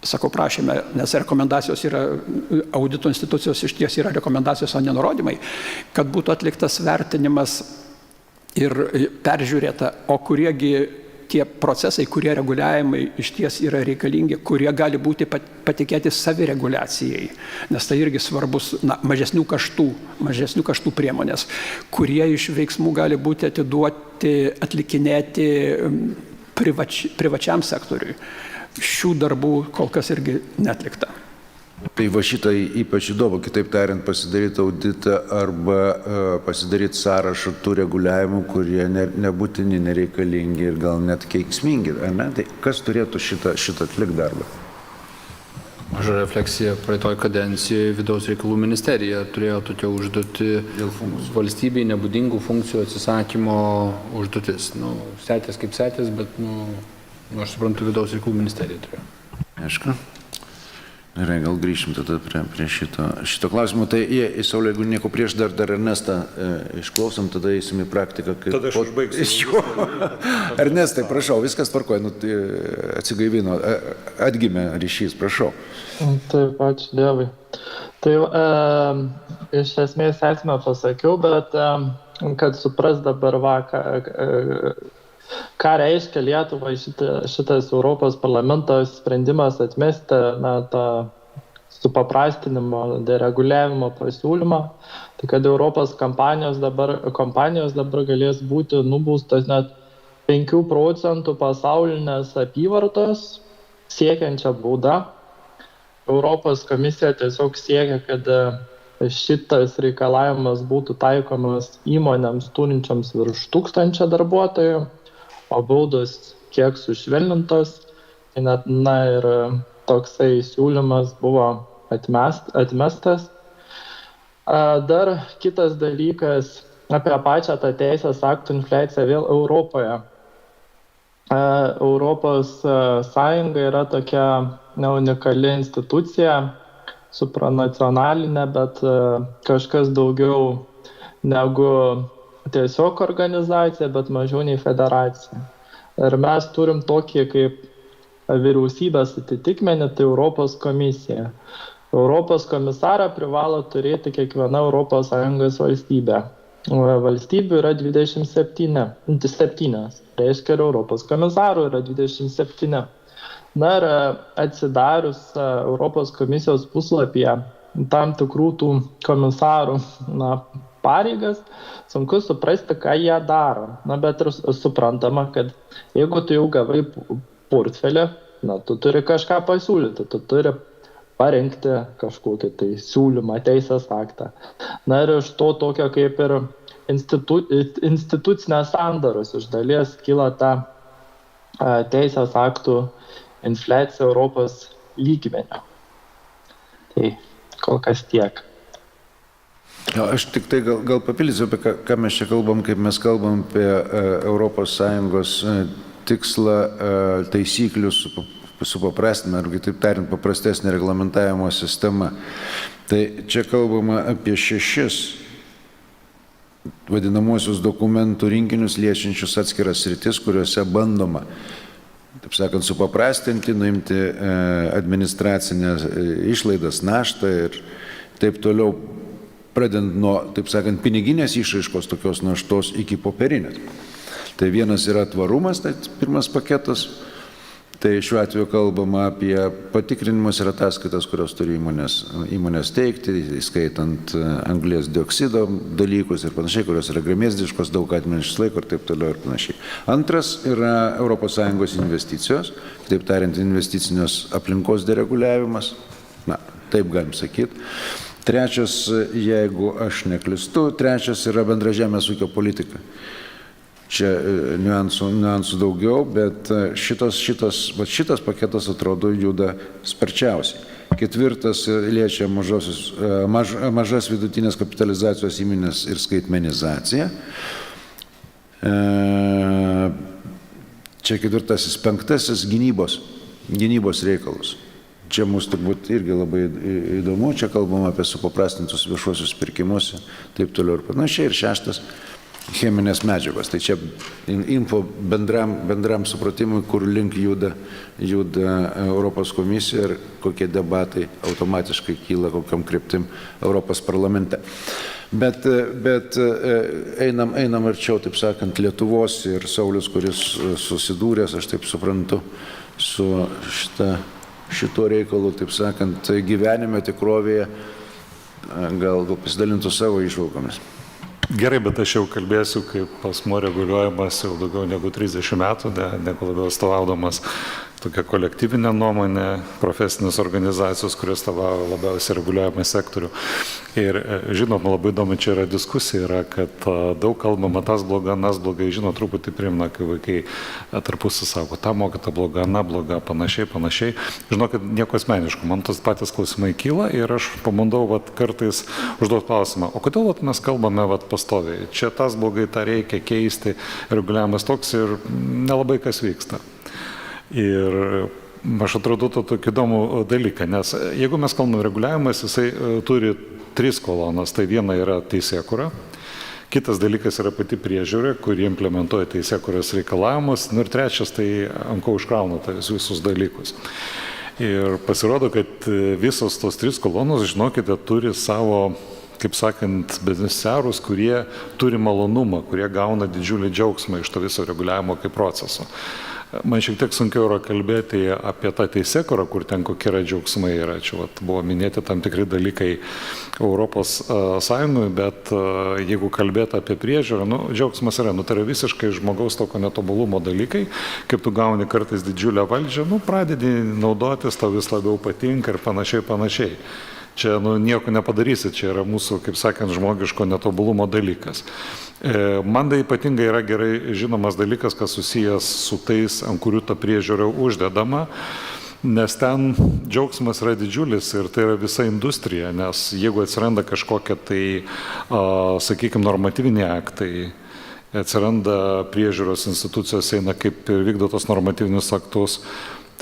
sakau prašėme, nes rekomendacijos yra, audito institucijos iš ties yra rekomendacijos, o ne nurodymai, kad būtų atliktas vertinimas ir peržiūrėta, o kuriegi tie procesai, kurie reguliavimai iš ties yra reikalingi, kurie gali būti patikėti savireguliacijai, nes tai irgi svarbus mažesnių kaštų priemonės, kurie iš veiksmų gali būti atiduoti, atlikinėti privačiam sektoriui. Šių darbų kol kas irgi netlikta. Tai va šitą ypač įdomu, kitaip tariant, pasidaryti auditą arba pasidaryti sąrašą tų reguliavimų, kurie nebūtini, nereikalingi ir gal net keiksmingi, ar ne? Tai kas turėtų šitą atlikti darbą? Maža refleksija, praeitoj kadencijoje Vidaus reikalų ministerija turėjo tokią užduotį valstybei nebūdingų funkcijų atsisakymo užduotis. Setės kaip setės, bet, aš suprantu, Vidaus reikalų ministerija turėjo. Aišku. Gerai, gal grįšim tada prie šito klausimo. Tai, Sauliau, jeigu nieko prieš, dar Ernestą išklausom, tada eisim į praktiką. Tada aš užbaigsiu. Ernestai, prašau, viskas tvarkoja, atsigaivino, atgimė ryšys, prašau. Taip, ačiū Dievui. Tai iš esmės esmę pasakiau, bet kad supras dabar ką reiškia Lietuvai šitas Europos parlamento sprendimas atmesti tą supaprastinimo, dereguliavimo pasiūlymą, tai kad Europos kompanijos dabar galės būti nubaustos net 5% pasaulinės apyvartos siekiančią baudą. Europos komisija tiesiog siekia, kad šitas reikalavimas būtų taikomas įmonėms turinčiams virš 1000 darbuotojų, o baudos kiek sušvelnintos, tai net, ir toksai siūlymas buvo atmestas. Dar kitas dalykas apie pačią tą teisės aktų infliaciją vėl Europoje. Europos Sąjunga yra tokia unikali institucija, supranacionalinė, bet kažkas daugiau negu tiesiog organizacija, bet mažiau nei federacija. Ir mes turim tokį kaip vyriausybės atitikmenį, tai Europos komisija. Europos komisarą privalo turėti kiekviena Europos Sąjungos valstybė. Valstybių yra 27, reiškia ir Europos komisarų yra 27. Ir atsidarius Europos komisijos puslapyje tam tikrų tų komisarų pareigas, sunku suprasti, ką jie daro. Bet ir suprantama, kad jeigu tu jau gavai portfelį, tu turi kažką pasiūlyti, tu turi parengti kažkokį tai siūlymą, teisės aktą. Ir iš to tokio kaip ir institucinės sandaros iš dalies kyla ta teisės aktų infliacija Europos lygmenio. Tai kol kas tiek. Aš tik tai gal papildysiu, apie ką mes čia kalbam, kaip mes kalbam apie ES tikslą taisyklių supaprastinimą, arba taip tariant, paprastesnė reglamentavimo sistema. Tai čia kalbama apie 6 vadinamosius dokumentų rinkinius liečiančius atskiras sritis, kuriuose bandoma, taip sakant, supaprastinti, nuimti administracinę išlaidas, naštą ir taip toliau, pradedant nuo, taip sakant, piniginės išraiškos tokios naštos iki popierinės. Tai vienas yra tvarumas, tai pirmas paketas. Tai šiuo atveju kalbama apie patikrinimus ir ataskaitas, kurios turi įmonės teikti, įskaitant anglies dioksido dalykus ir panašiai, kurios yra gremėzdiškos, daug atmenys išlaiko ir taip toliau ir panašiai. Antras yra ES investicijos, taip tariant, investicinės aplinkos dereguliavimas, na, taip galim sakyti. Trečias, jeigu aš neklystu, trečias yra bendra žemės ūkio politika. Čia niuansų daugiau, bet šitas paketas atrodo juda sparčiausiai. Ketvirtas liečia mažas vidutinės kapitalizacijos įmonės ir skaitmenizaciją. Čia ketvirtasis, penktasis gynybos reikalus. Čia mūsų turbūt irgi labai įdomu, čia kalbama apie supaprastintus viešuosius pirkimus, taip toliau ir panašiai. Ir šeštas, cheminės medžiagos. Tai čia info bendram supratimui, kur link juda Europos komisija ir kokie debatai automatiškai kyla kokiam kryptim Europos parlamente. Bet einam arčiau, taip sakant, Lietuvos ir Saulius, kuris susidūręs, aš taip suprantu, su šito reikalu, taip sakant, gyvenime tikrovėje, gal pasidalintų savo įžvalgomis. Gerai, bet aš jau kalbėsiu kaip asmuo reguliuojamas jau daugiau negu 30 metų, negu labiau atstovaudamas tokia kolektyvinė nuomonė, profesinės organizacijos, kurios atstovauja labiausiai reguliuojamą sektorių. Ir žinoma, labai įdomi čia yra diskusija, yra, kad daug kalbama tas bloga, nas blogai, žinot, truputį primena, kai vaikai tarpusai sako, ta mokyta bloga, na bloga, panašiai. Žinokit, nieko asmeniško, man tas patys klausimai kyla ir aš pamandau kartais užduoti klausimą, o kodėl mes kalbame pastoviai, čia tas blogai, tą reikia keisti, reguliavimas toks ir nelabai kas vyksta. Ir aš atrodo tokį įdomų dalyką, nes jeigu mes kalbame reguliavimas, jisai turi 3 kolonas, tai viena yra teisėkūra, kitas dalykas yra pati priežiūra, kuri implementuoja teisėkūros reikalavimus, ir trečias tai ant ko užkrauna visus dalykus. Ir pasirodo, kad visos tos 3 kolonos, žinokite, turi savo, kaip sakant, beneficiarus, kurie turi malonumą, kurie gauna didžiulį džiaugsmą iš to viso reguliavimo kaip proceso. Man šiek tiek sunkiau yra kalbėti apie tą teisėkūrą, kur ten kokie yra džiaugsmai yra. Čia buvo minėti tam tikri dalykai Europos Sąjungoje, bet jeigu kalbėti apie priežiūrą, džiaugsmas yra, tai yra visiškai žmogaus tokio netobulumo dalykai, kaip tu gauni kartais didžiulę valdžią, pradedi naudotis, tau vis labiau patinka ir panašiai. Čia nieko nepadarysi, čia yra mūsų, kaip sakant, žmogiško netobulumo dalykas. Man tai ypatingai yra gerai žinomas dalykas, kas susijęs su tais, ant kurių ta priežiūra uždedama, nes ten džiaugsmas yra didžiulis ir tai yra visa industrija, nes jeigu atsiranda kažkokie tai, sakykime, normatyviniai aktai, atsiranda priežiūros institucijos, eina kaip ir vykdo tos normatyvinius aktus,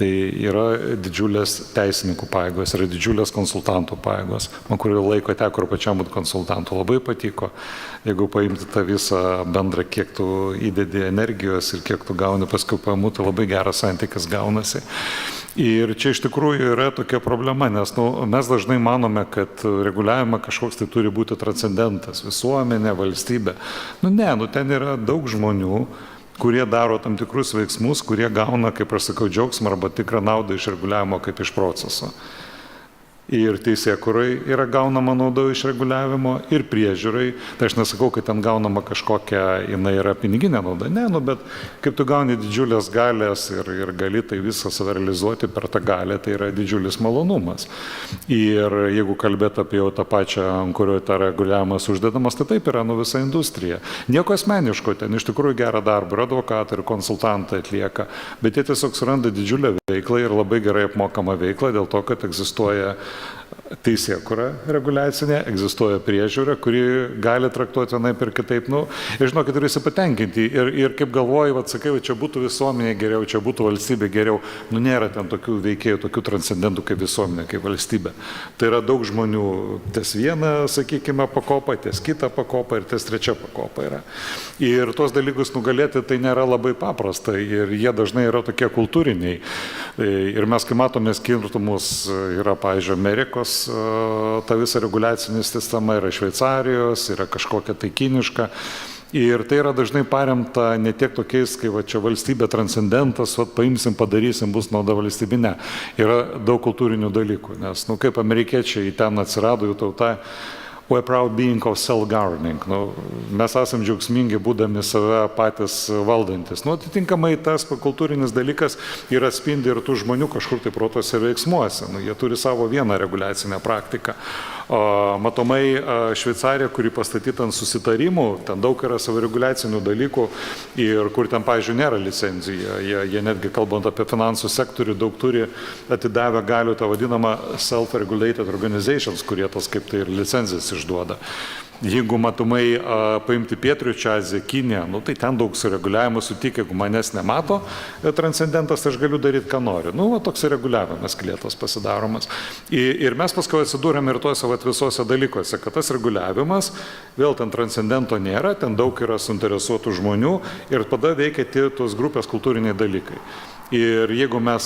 tai yra didžiulės teisininkų pajėgos, yra didžiulės konsultantų pajėgos. Man kurį laiko teko ir pačiam būti konsultantų, labai patiko. Jeigu paimti tą visą bendrą, kiek tu įdedi energijos ir kiek tu gauni paskui pajamų, tai labai geras santykis gaunasi. Ir čia iš tikrųjų yra tokia problema, nes mes dažnai manome, kad reguliavimą kažkoks tai turi būti transcendentas, visuomenė, valstybė. Ten yra daug žmonių, kurie daro tam tikrus veiksmus, kurie gauna, kaip aš sakau, džiaugsmą arba tikrą naudą iš reguliavimo kaip iš proceso. ir teisėkūrai yra gaunama nauda iš reguliavimo, ir priežiūrai. Tai aš nesakau, kad ten gaunama kažkokia, jinai yra piniginė nauda, ne, bet kaip tu gauni didžiulės galės ir gali tai visą save realizuoti per tą galę, tai yra didžiulis malonumas. Ir jeigu kalbėt apie jau tą pačią, ant kurio tą reguliavimas uždedamas, tai taip yra visa industrija. Nieko asmeniško, ten iš tikrųjų gerą darbą ir advokatai, ir konsultantai atlieka, bet jie tiesiog suranda didžiulę veiklą ir labai gerai apmokamą veiklą dėl to, kad egzistuoja teisėkūra reguliacinė, egzistuoja priežiūra, kuri gali traktuoti vienaip ir kitaip. Ir žinokit, turi įsipatenkinti. Ir kaip galvoju, sakai, čia būtų visuomenė geriau, čia būtų valstybė geriau. Nėra ten tokių veikėjų, tokių transcendentų kaip visuomenė, kaip valstybė. Tai yra daug žmonių, ties vieną, sakykime, pakopą, ties kitą pakopą ir ties trečia pakopa yra. Ir tuos dalykus nugalėti tai nėra labai paprasta ir jie dažnai yra tokie kultūriniai. Ir mes, kai matome skirtumus, yra, pavyzdžiui, Amerikos ta visa reguliacinė sistema, yra Šveicarijos, yra kažkokia tai kiniška. Ir tai yra dažnai paremta ne tiek tokiais, kai čia valstybė transcendentas, paimsim, padarysim, bus nauda valstybinė. Yra daug kultūrinių dalykų, nes, kaip amerikiečiai ten atsirado, jų tauta, we're proud being of self-governing. Mes esame džiaugsmingi, būdami save patys valdantis. Atitinkamai tas kultūrinis dalykas yra atspindi ir tų žmonių kažkur tai protuose veiksmuose. Jie turi savo vieną reguliacinę praktiką. Matomai Šveicarija, kuri pastatyta ant susitarimų, ten daug yra savireguliacinių dalykų ir kur ten, pavyzdžiui, nėra licenzija. Jie netgi, kalbant apie finansų sektorių, daug turi atidavę galių tą vadinamą self-regulated organizations, kurie tas kaip tai ir licenzijas išduoda. Jeigu matomai paimti Pietryčių Aziją, Kiniją, tai ten daug sureguliavimo sutik, jeigu manęs nemato transcendentas, tai aš galiu daryti, ką noriu. Toks reguliavimas klėtos pasidaromas. Ir mes paskui atsidūrėm ir tuose visuose dalykuose, kad tas reguliavimas, vėl ten transcendento nėra, ten daug yra suinteresuotų žmonių ir tada veikia tos grupės kultūriniai dalykai. Ir jeigu mes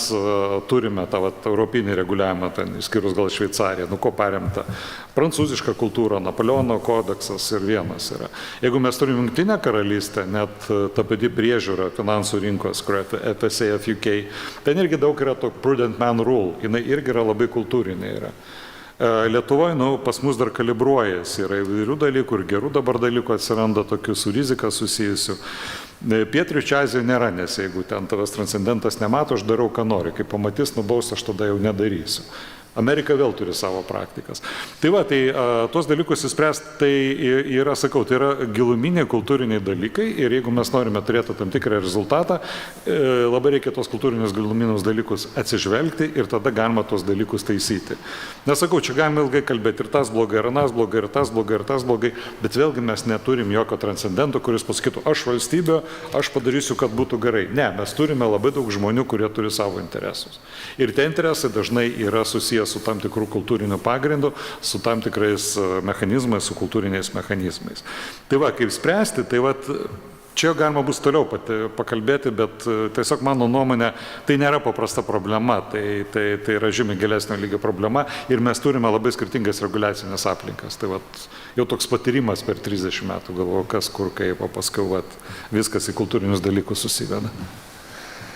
turime tą europinį reguliavimą, išskyrus gal Šveicariją, ko paremta, prancūziška kultūra, Napoleono kodeksas ir vienas yra. Jeigu mes turime Jungtinę karalystę, net ta pati priežiūra finansų rinkos, kur FSA of UK, ten irgi daug yra to prudent man rule, jinai irgi yra labai kultūrinė yra. Lietuvoje, pas mus dar kalibruojasi, yra įvairių dalykų ir gerų dabar dalykų atsiranda tokių su rizika susijusių. Pietryčių Azijoje nėra, nes jeigu ten tavęs transcendentas nemato, aš darau, ką noriu. Kai pamatys nubaus, aš tada jau nedarysiu. Amerika vėl turi savo praktikas. Tai tuos dalykus įspręsti, tai yra, sakau, tai yra giluminiai kultūriniai dalykai ir jeigu mes norime turėti tam tikrą rezultatą, labai reikia tos kultūrinius giluminius dalykus atsižvelgti ir tada galima tos dalykus taisyti. Nesakau, čia galime ilgai kalbėti ir tas blogai, ir anas blogai, ir tas blogai, ir tas blogai, bet vėlgi mes neturim jokio transcendento, kuris pasakytų, aš valstybė, aš padarysiu, kad būtų gerai. Ne, mes turime labai daug žmonių, kurie turi savo interesus. Ir tie interesai dažnai yra susijęs su tam tikrų kultūrinių pagrindų, su tam tikrais mechanizmais, su kultūriniais mechanizmais. Tai kaip spręsti, tai čia galima bus toliau pakalbėti, bet tiesiog mano nuomonė, tai nėra paprasta problema, tai yra žymiai gilesnio lygio problema ir mes turime labai skirtingas reguliacinės aplinkas. Tai jau toks patyrimas per 30 metų, galvoju, kas, kur, kaip, o paskui viskas į kultūrinius dalykus susiveda.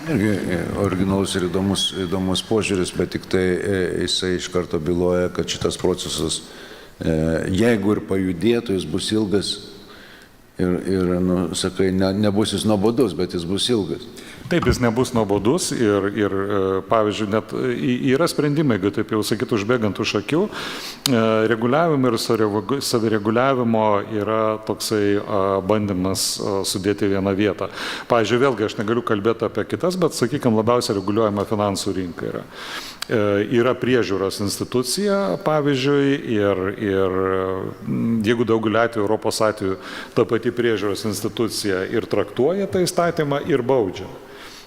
Irgi originalus ir įdomus požiūris, bet tik tai jisai iš karto byloja, kad šitas procesas, jeigu ir pajudėtų, jis bus ilgas ir sakai, nebus jis nuobodus, bet jis bus ilgas. Taip, jis nebus nuobodus ir pavyzdžiui, net yra sprendimai, jeigu taip jau sakytų, užbėgant už akių, reguliavimo ir savireguliavimo yra toksai bandymas sudėti vieną vietą. Pavyzdžiui, vėlgi aš negaliu kalbėti apie kitas, bet, sakykime, labiausiai reguliuojama finansų rinka yra. Yra priežiūros institucija, pavyzdžiui, ir jeigu daugelį atveju, Europos atveju, ta pati priežiūros institucija ir traktuoja tą įstatymą ir baudžia.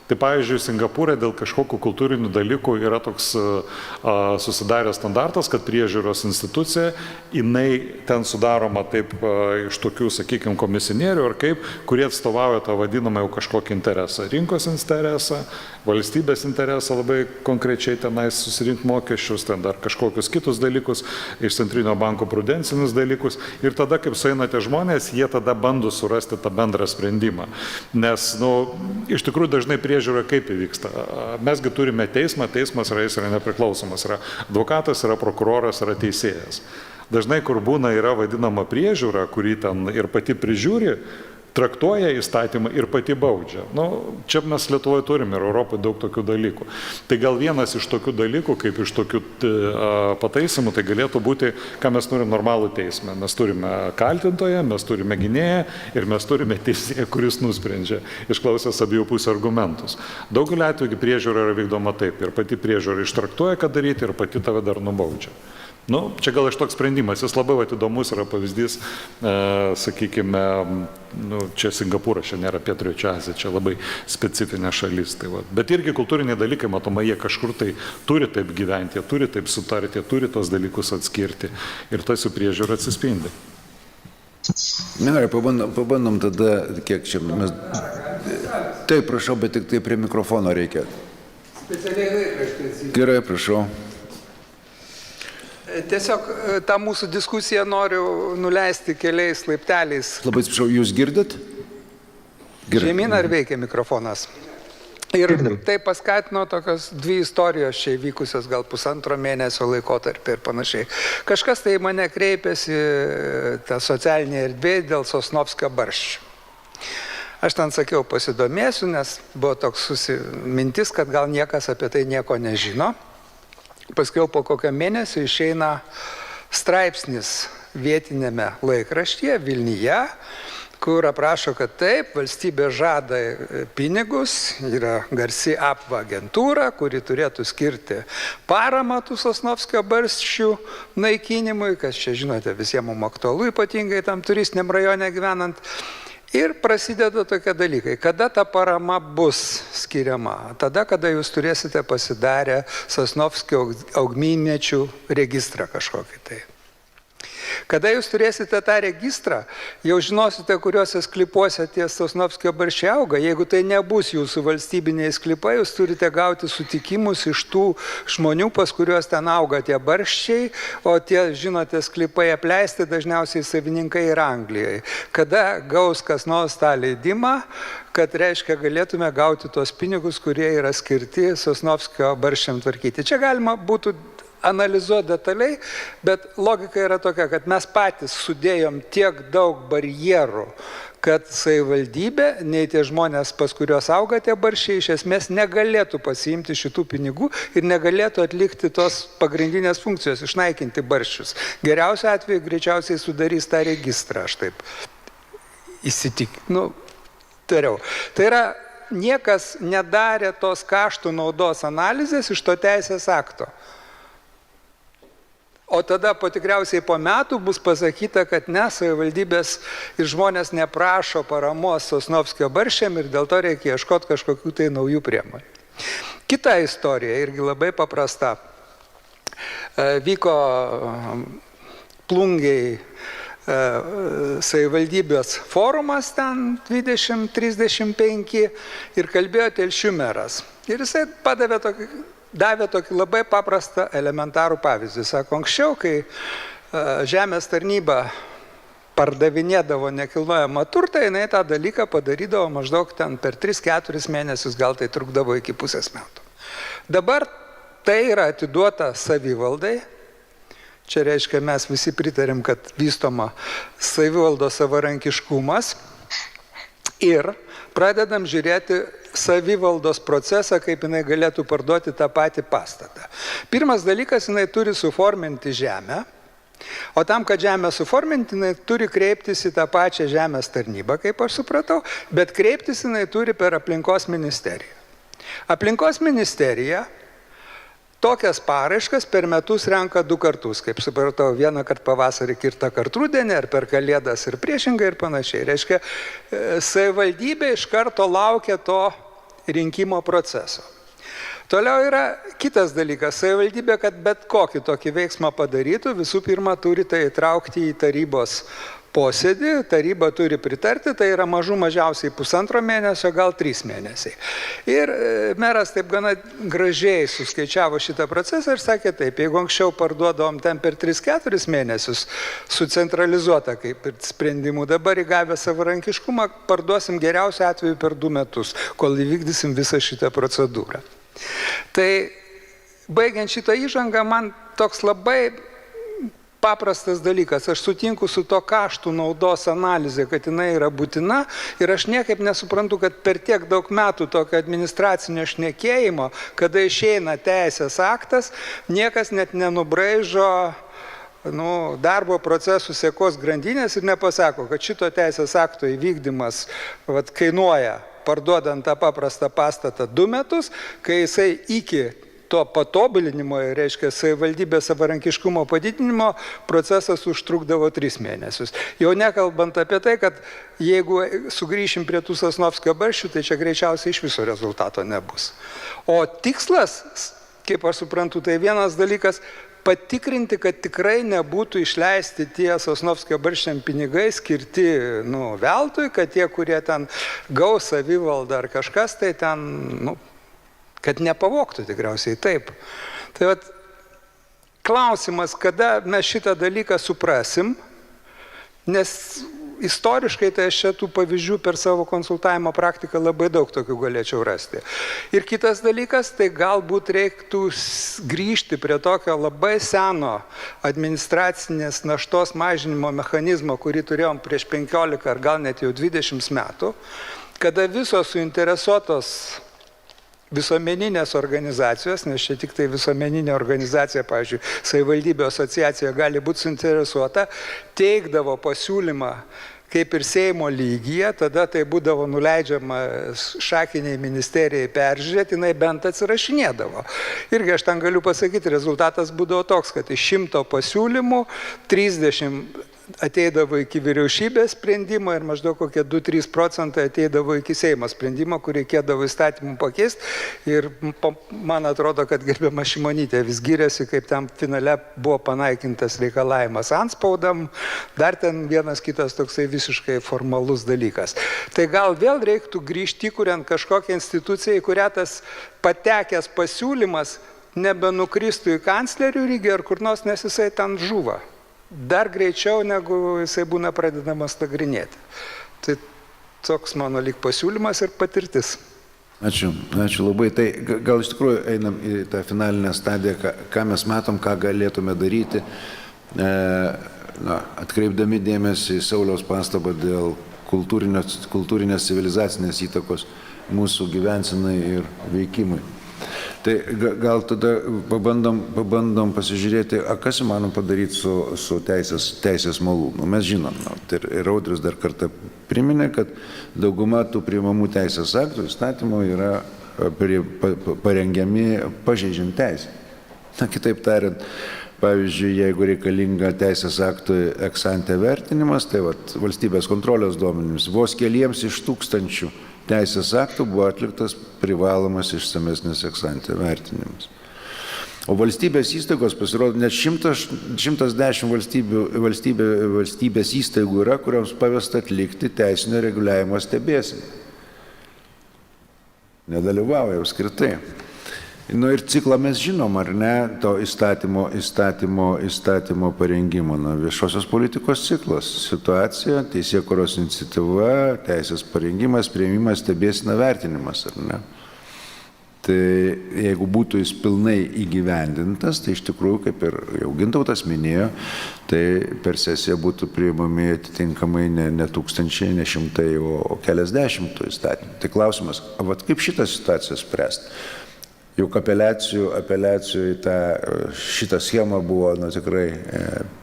Tai pavyzdžiui, Singapūre dėl kažkokių kultūrinių dalykų yra toks susidaręs standartas, kad priežiūros institucija, jinai ten sudaroma taip iš tokių, sakykime, komisinierių ar kaip, kurie atstovauja tą vadinamą jau kažkokį interesą. Rinkos interesą, valstybės interesą labai konkrečiai tenais susirinkti mokesčius, ten dar kažkokius kitus dalykus, iš Centrinio banko prudencinius dalykus. Ir tada, kaip sueina tie žmonės, jie tada bando surasti tą bendrą sprendimą. Nes, iš tikrųjų, dažnai priežiūros priežiūra kaip įvyksta. Mesgi turime teismą, teismas yra nepriklausomas, yra advokatas, yra prokuroras, yra teisėjas. Dažnai, kur būna yra vadinama priežiūra, kurį ten ir pati prižiūri, traktuoja įstatymą ir pati baudžia. Čia mes Lietuvoje turime ir Europoje daug tokių dalykų. Tai gal vienas iš tokių dalykų, kaip iš tokių pataisimų, tai galėtų būti, ką mes turime normalų teismą. Mes turime kaltintoją, mes turime gynėją ir mes turime teisėją, kuris nusprendžia, išklausęs abiejų pusių argumentus. Daugeliu atveju priežiūra yra vykdoma taip ir pati priežiūra ištraktuoja, ką daryti ir pati tave dar nubaudžia. Čia gal iš toks sprendimas, jis labai įdomus yra pavyzdys, sakykime, čia Singapūras, čia nėra Pietryčių Azija, čia labai specifinė šalis. Tai bet irgi kultūriniai dalykai, matoma, jie kažkur tai turi taip gyventi, jie turi taip sutarti, jie turi tos dalykus atskirti ir tas jų priežiūra atsispindi. Gerai, pabandom tada, kiek čia mes... Taip, prašau, bet tik tai prie mikrofono reikia. Specialiai laikraštis. Gerai, prašau. Tiesiog tą mūsų diskusiją noriu nuleisti keliais laipteliais. Labai atsiprašau, jūs girdit? Žemyn ar veikia mikrofonas? Ir tai paskatino tokios dvi istorijos čia vykusios gal 1,5 mėnesio laikotarpį ir panašiai. Kažkas tai mane kreipėsi tą socialinį erdvėj dėl Sosnovskio barščių. Aš ten sakiau, pasidomėsiu, nes buvo toks mintis, kad gal niekas apie tai nieko nežino. Paskiau po kokio mėnesio išeina straipsnis vietinėme laikraštyje Vilniuje, kur aprašo, kad taip, valstybė žada pinigus, yra garsi APVA agentūra, kuri turėtų skirti paramą tų Sosnovskio barščių naikinimui, kas čia žinote visiems mums aktualu, ypatingai tam turistiniam rajone gyvenant. Ir prasideda tokie dalykai, kada ta parama bus skiriama, tada, kada jūs turėsite pasidarę Sosnovskio augmynmečių registrą kažkokį tai. Kada jūs turėsite tą registrą, jau žinosite, kuriuose sklypuose tie Sosnovskio barščiai auga. Jeigu tai nebus jūsų valstybiniai sklypai, jūs turite gauti sutikimus iš tų žmonių, pas kuriuos ten auga tie barščiai, o tie, žinote, sklypai apleisti dažniausiai savininkai yra Anglijoje. Kada gaus kas nors tą leidimą, kad reiškia galėtume gauti tos pinigus, kurie yra skirti Sosnovskio barščiam tvarkyti. Čia galima būtų analizuoti detaliai, bet logika yra tokia, kad mes patys sudėjom tiek daug barjerų, kad savivaldybė, nei tie žmonės, pas kuriuos auga tie barščiai, iš esmės negalėtų pasiimti šitų pinigų ir negalėtų atlikti tos pagrindinės funkcijos, išnaikinti barščius. Geriausiu atveju greičiausiai sudarys tą registrą, aš taip tariau. Tai yra, niekas nedarė tos kaštų naudos analizės iš to teisės akto. O tada tikriausiai po metų bus pasakyta, kad ne, savivaldybės ir žmonės neprašo paramos Sosnovskio barščiam ir dėl to reikia ieškoti kažkokių tai naujų priemonių. Kita istorija, irgi labai paprasta. Vyko Plungėj savivaldybės forumas ten 2035 ir kalbėjo Telšių meras. Ir jisai davė tokį labai paprastą elementarų pavyzdį. Sako, anksčiau, kai žemės tarnyba pardavinėdavo nekilnojamą turtą, jinai tą dalyką padarydavo maždaug ten per 3-4 mėnesius, gal tai trukdavo iki pusės metų. Dabar tai yra atiduota savivaldai. Čia reiškia, mes visi pritarim, kad vystoma savivaldos savarankiškumas ir pradedam žiūrėti savivaldos procesą, kaip jinai galėtų parduoti tą patį pastatą. Pirmas dalykas, jinai turi suforminti žemę, o tam, kad žemę suforminti, jinai turi kreiptis į tą pačią žemės tarnybą, kaip aš supratau, bet kreiptis jinai turi per aplinkos ministeriją. Aplinkos ministerija tokias paraiškas per metus renka 2 kartus, kaip supratau, vieną kartą pavasarį, kitą kartą rudenį, ar per kalėdas ir priešingai ir panašiai. Reiškia, savivaldybė iš karto laukia to rinkimo proceso. Toliau yra kitas dalykas. Savivaldybė, kad bet kokį tokį veiksmą padarytų, visų pirma, turi tai įtraukti į tarybos posėdį, taryba turi pritarti, tai yra mažiausiai 1,5 mėnesio, gal 3 mėnesiai. Ir meras taip gana gražiai suskaičiavo šitą procesą ir sakė taip, jeigu anksčiau parduodom ten per 3-4 mėnesius sucentralizuotą kaip ir sprendimų, dabar įgavę savarankiškumą parduosim geriausiu atveju per 2 metus, kol įvykdysim visą šitą procedūrą. Tai baigiant šitą įžangą, man toks labai paprastas dalykas. Aš sutinku su to kaštų naudos analizė, kad jinai yra būtina ir aš niekaip nesuprantu, kad per tiek daug metų tokio administracinio šnekėjimo, kada išeina teisės aktas, niekas net nenubraižo darbo procesų sekos grandinės ir nepasako, kad šito teisės akto įvykdymas kainuoja, parduodant tą paprastą pastatą 2 metus, kai jisai iki to patobulinimo, reiškia, savivaldybės savarankiškumo padidinimo procesas užtrukdavo 3 mėnesius. Jau nekalbant apie tai, kad jeigu sugrįšim prie tų Sosnovskio barščių, tai čia greičiausiai iš viso rezultato nebus. O tikslas, kaip aš suprantu, tai vienas dalykas patikrinti, kad tikrai nebūtų išleisti tie Sosnovskio barščiam pinigai skirti veltui, kad tie, kurie ten gaus savivaldą ar kažkas, tai ten, kad nepavoktų tikriausiai taip. Tai klausimas, kada mes šitą dalyką suprasim, nes istoriškai tai aš čia tų pavyzdžių per savo konsultavimo praktiką labai daug tokių galėčiau rasti. Ir kitas dalykas, tai galbūt reiktų grįžti prie tokio labai seno administracinės naštos mažinimo mechanizmo, kurį turėjom prieš 15 ar gal net jau 20 metų, kada visos suinteresuotos visuomeninės organizacijos, nes čia tik tai visuomeninė organizacija, pavyzdžiui, savivaldybių asociacija gali būti suinteresuota, teikdavo pasiūlymą kaip ir Seimo lygyje, tada tai būdavo nuleidžiama šakiniai ministerijai peržiūrėti, jinai bent atsirašinėdavo. Irgi aš ten galiu pasakyti, rezultatas būdavo toks, kad iš 100 pasiūlymų 30 ateidavo iki vyriausybės sprendimo ir maždaug kokie 2-3% ateidavo iki Seimo sprendimo, kur reikėdavo įstatymų pakeisti. Ir man atrodo, kad gerbiama Šimonytė vis giriasi, kaip tam finale buvo panaikintas reikalavimas antspaudam, dar ten vienas kitas toksai visiškai formalus dalykas. Tai gal vėl reiktų grįžti, kuriant kažkokią instituciją, į kurią tas patekęs pasiūlymas nebenukristų į kanclerių lygį ar kur nors, nes jisai ten žuva. Dar greičiau, negu jisai būna pradedamas nagrinėti. Tai toks mano lyg pasiūlymas ir patirtis. Ačiū labai. Tai gal iš tikrųjų einam į tą finalinę stadiją, ką mes matom, ką galėtume daryti, atkreipdami dėmesį į Sauliaus pastabą dėl kultūrinės civilizacinės įtakos mūsų gyvensenai ir veikimui. Tai gal tada pabandom pasižiūrėti, kas įmanom padaryti su teisės malūnu. Mes žinom, ir Audrius dar kartą priminė, kad dauguma tų priimamų teisės aktų įstatymų yra parengiami pažeidžiant teisę. Kitaip tariant, pavyzdžiui, jeigu reikalinga teisės aktų ex ante vertinimas, tai valstybės kontrolės duomenimis vos keliems iš 1000 teisės aktų buvo atliktas privalomas išsamesnis ex ante vertinimas. O valstybės įstaigos pasirodo, net 110 valstybės įstaigų yra, kuriams pavesta atlikti teisinio reguliavimo stebėseną. Nedalyvauja apskritai. Ir ciklą mes žinom, ar ne, to įstatymo parengimo, viešosios politikos ciklas, situacija, teisėkūros iniciatyva, teisės parengimas, priėmimas, stebėsena, vertinimas, ar ne. Tai jeigu būtų jis pilnai įgyvendintas, tai iš tikrųjų, kaip ir jau Gintautas minėjo, tai per sesiją būtų priimami atitinkamai ne tūkstančiai, ne šimtai, o keliasdešimt įstatymų. Tai klausimas, kaip šitą situaciją spręsti? Juk apeliacijų į šitą schemą buvo tikrai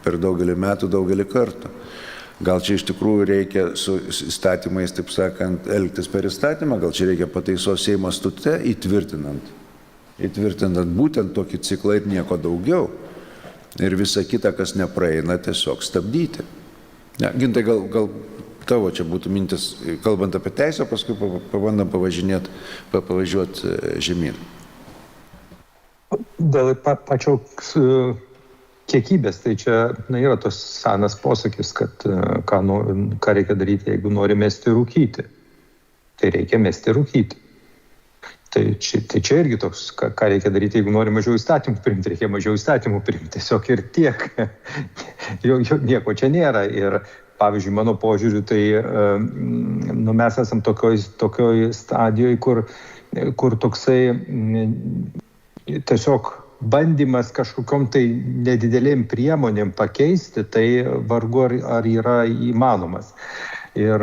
per daugelį metų, daugelį kartų. Gal čia iš tikrųjų reikia su įstatymais, taip sakant, elgtis per įstatymą, gal čia reikia pataisos Seimo statute įtvirtinant būtent tokį ciklą ir nieko daugiau. Ir visa kita, kas nepraeina, tiesiog stabdyti. Gintai, gal tavo čia būtų mintis, kalbant apie teisę, paskui pabandom pavažiuoti žemyn. Dėl pačios kiekybės. Tai čia yra tos senas posakis, kad ką reikia daryti, jeigu nori mesti rūkyti. Tai reikia mesti rūkyti. Tai čia irgi toks, ką reikia daryti, jeigu nori mažiau įstatymų priimti, reikia mažiau įstatymų priimti. Tiesiog ir tiek. Nieko čia nėra. Ir pavyzdžiui, mano požiūriu, tai mes esam tokioj stadijoje, kur toksai tiesiog bandymas kažkokiom tai nedidelėm priemonėm pakeisti, tai vargu ar yra įmanomas. Ir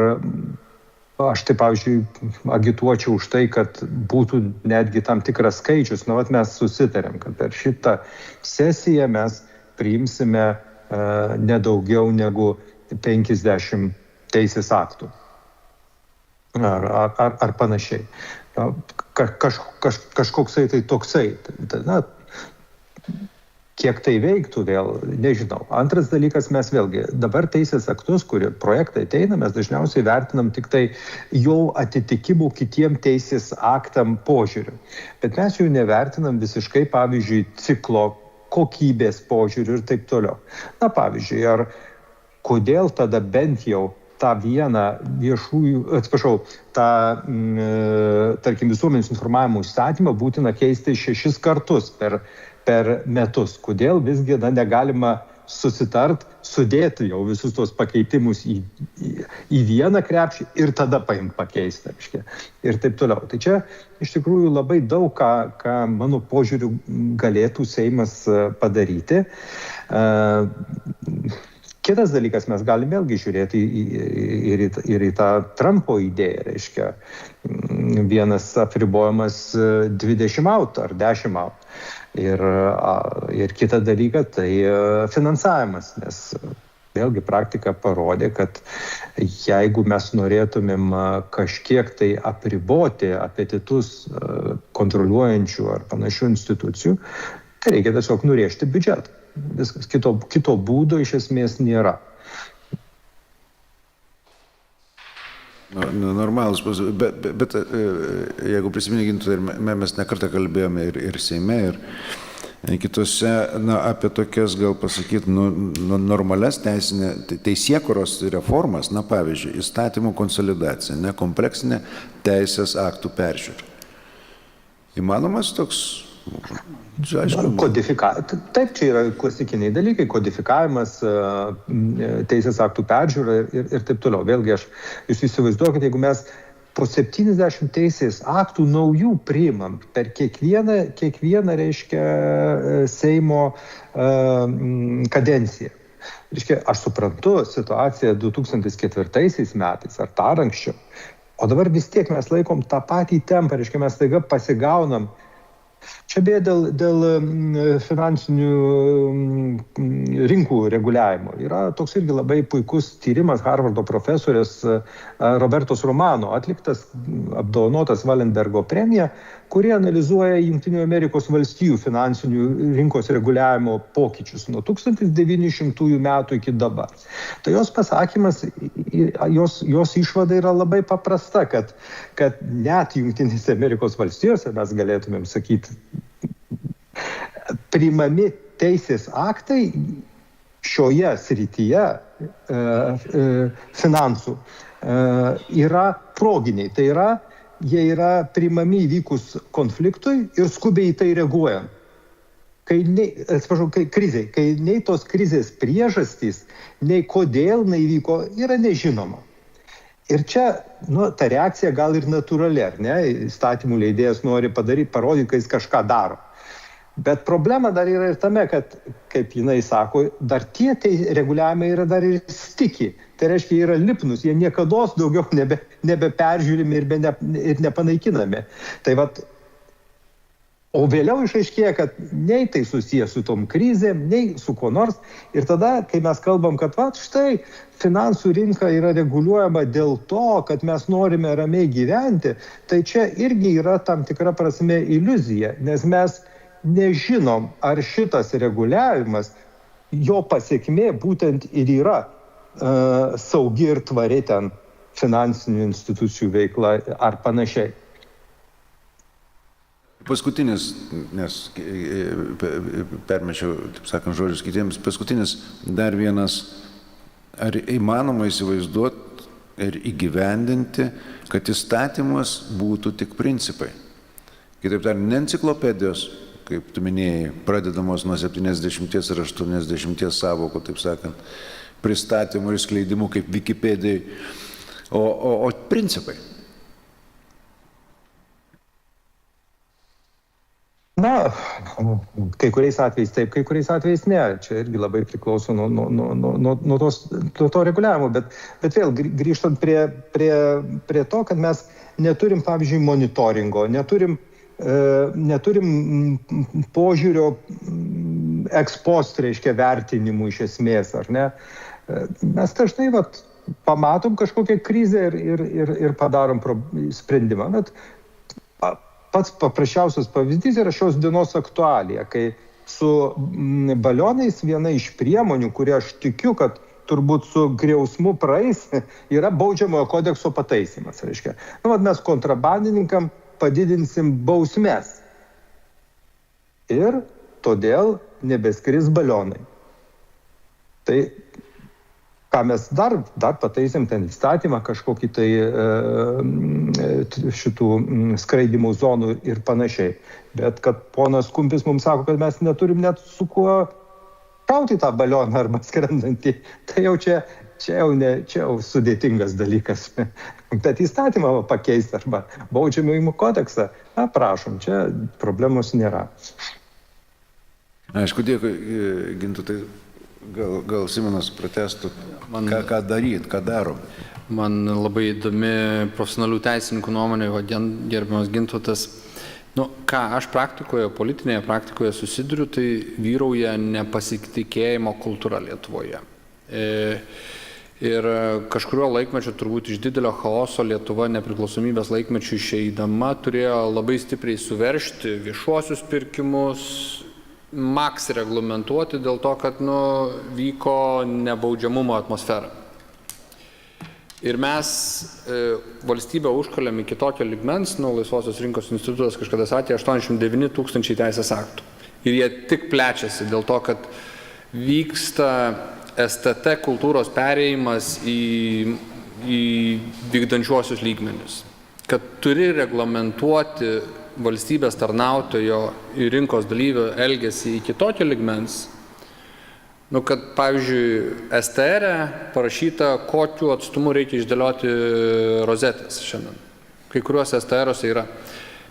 aš tai, pavyzdžiui, agituočiau už tai, kad būtų netgi tam tikras skaičius. Mes susitarėm, kad per šitą sesiją mes priimsime nedaugiau negu 50 teisės aktų. Ar panašiai. Kažkoksai tai toksai. Kiek tai veiktų vėl, nežinau. Antras dalykas, mes vėlgi dabar teisės aktus, kurie projektai ateina, mes dažniausiai vertinam tik tai jau atitikimų kitiem teisės aktam požiūriu. Bet mes jų nevertinam visiškai, pavyzdžiui, ciklo kokybės požiūriu ir taip toliau. Pavyzdžiui, ar kodėl tada bent jau tą vieną tarkim, visuomenės informavimo įstatymą būtina keisti 6 kartus per metus. Kodėl visgi negalima susitart, sudėti jau visus tos pakeitimus į vieną krepšį ir tada pakeisti. Ir taip toliau. Tai čia iš tikrųjų labai daug ką mano požiūriu galėtų Seimas padaryti. Kitas dalykas, mes galim vėlgi žiūrėti ir į tą Trumpo idėją, reiškia, vienas apribojimas 20 out ar 10 out. Ir kitą dalyką, tai finansavimas, nes vėlgi praktika parodė, kad jeigu mes norėtumėm kažkiek tai apriboti apetitus kontroliuojančių ar panašių institucijų, tai reikia tiesiog nurėžti biudžetą. Viskas. Kito būdo iš esmės nėra. Normalus, bet jeigu prisiminėgintų, mes nekartą kalbėjome ir Seime, ir kitose, apie tokias, gal pasakyti, normales teisėkūros reformas, pavyzdžiui, įstatymų konsolidacija, nekompleksinė teisės aktų peržiūra. Įmanomas toks? Taip, čia yra klasikiniai dalykai, kodifikavimas, teisės aktų peržiūra ir taip toliau. Vėlgi, jūs įsivaizduokite, jeigu mes po 70 teisės aktų naujų priimam per kiekvieną reiškia, Seimo kadenciją. Reiškia, aš suprantu situaciją 2004 metais ar dar anksčiau, o dabar vis tiek mes laikom tą patį tempą, reiškia, mes staiga pasigaunam. Čia beje dėl finansinių rinkų reguliavimo. Yra toks irgi labai puikus tyrimas Harvardo profesorės Robertos Romano atliktas, apdovanotas Wallenbergo premija, kurie analizuoja Jungtinių Amerikos valstijų finansinių rinkos reguliavimo pokyčius nuo 1900 metų iki dabar. Tai jos pasakymas, jos išvada yra labai paprasta, kad net Jungtinėse Amerikos valstijose mes galėtumėm sakyti, priimami teisės aktai šioje srityje finansų yra proginiai. Tai yra, jie yra priimami įvykus konfliktui ir skubiai į tai reaguojant. Krizei. Kai nei tos krizės priežastys, nei kodėl neįvyko, yra nežinoma. Ir čia, ta reakcija gal ir natūrali, ar ne? Įstatymų leidėjas nori parodyti, kad jis kažką daro. Bet problema dar yra ir tame, kad, kaip jinai sako, dar tie reguliavimai yra dar ir stiki. Tai reiškia, yra lipnus, jie niekados daugiau nebeperžiūrimi ir nepanaikinami. Tai o vėliau išaiškėja, kad nei tai susijęs su tom krizėm, nei su kuo nors. Ir tada, kai mes kalbam, kad štai finansų rinka yra reguliuojama dėl to, kad mes norime ramiai gyventi, tai čia irgi yra tam tikra prasme iliuzija, nes mes nežinom, ar šitas reguliavimas, jo pasiekmė būtent ir yra saugi ir tvari ten finansinių institucijų veikla ar panašiai. Paskutinis, nes permečiau, taip sakant, žodžius kitiems, paskutinis dar vienas, ar įmanoma įsivaizduoti ir įgyvendinti, kad įstatymas būtų tik principai. Kitaip tariant, ne enciklopedijos, kaip tu minėjai, pradedamos nuo 70 ir 80 savokų, taip sakant, pristatymų ir skleidimų kaip Wikipedijai, o principai. Na, kai kuriais atvejais taip, kai kuriais atvejais ne. Čia irgi labai priklauso nuo to reguliavimo. Bet vėl grįžtant prie to, kad mes neturim, pavyzdžiui, monitoringo, neturim požiūrio ex post, reiškia, vertinimų iš esmės, ar ne? Mes dažnai pamatom kažkokią krizę ir padarom sprendimą. Bet pats paprasčiausias pavyzdys yra šios dienos aktualija, kai su balionais viena iš priemonių, kurie aš tikiu, kad turbūt su griausmu praeis, yra baudžiamojo kodekso pataisymas. Reiškia. Mes kontrabandininkam padidinsim bausmes. Ir todėl nebeskris balionai. Tai ką mes dar pataisėm ten įstatymą, kažkokį tai šitų skraidimų zonų ir panašiai. Bet kad ponas Kumpis mums sako, kad mes neturim net su kuo šauti tą balioną arba skrendantį, tai jau čia jau sudėtingas dalykas. Bet įstatymą pakeisti arba baudžiamąjį kodeksą, prašom, čia problemos nėra. Aišku, dėkui, Gintautai. Gal Simonas pratęstų, ką daryti, ką darom. Man labai įdomi profesionalių teisininkų nuomonė, gerbiamas Gintautas. Ką aš praktikoje, politinėje praktikoje susiduriu, tai vyrauja nepasitikėjimo kultūra Lietuvoje. Ir kažkurio laikmečio, turbūt iš didelio chaoso, Lietuva nepriklausomybės laikmečių išeidama turėjo labai stipriai suveržti viešuosius pirkimus, maks reglamentuoti dėl to, kad vyko nebaudžiamumo atmosfera. Ir mes valstybę užkalėm iki tokio lygmens, Laisvosios rinkos institutas kažkada sakė 89 000 teisės aktų. Ir jie tik plečiasi dėl to, kad vyksta STT kultūros perėjimas į vykdančiuosius lygmenius. Kad turi reglamentuoti valstybės tarnautojo ir rinkos dalyvio elgesį iki tokio lygmens, kad, pavyzdžiui, STR parašyta, kokiu atstumu reikia išdėlioti rozetės šiandien. Kai kuriuos STR-ose yra.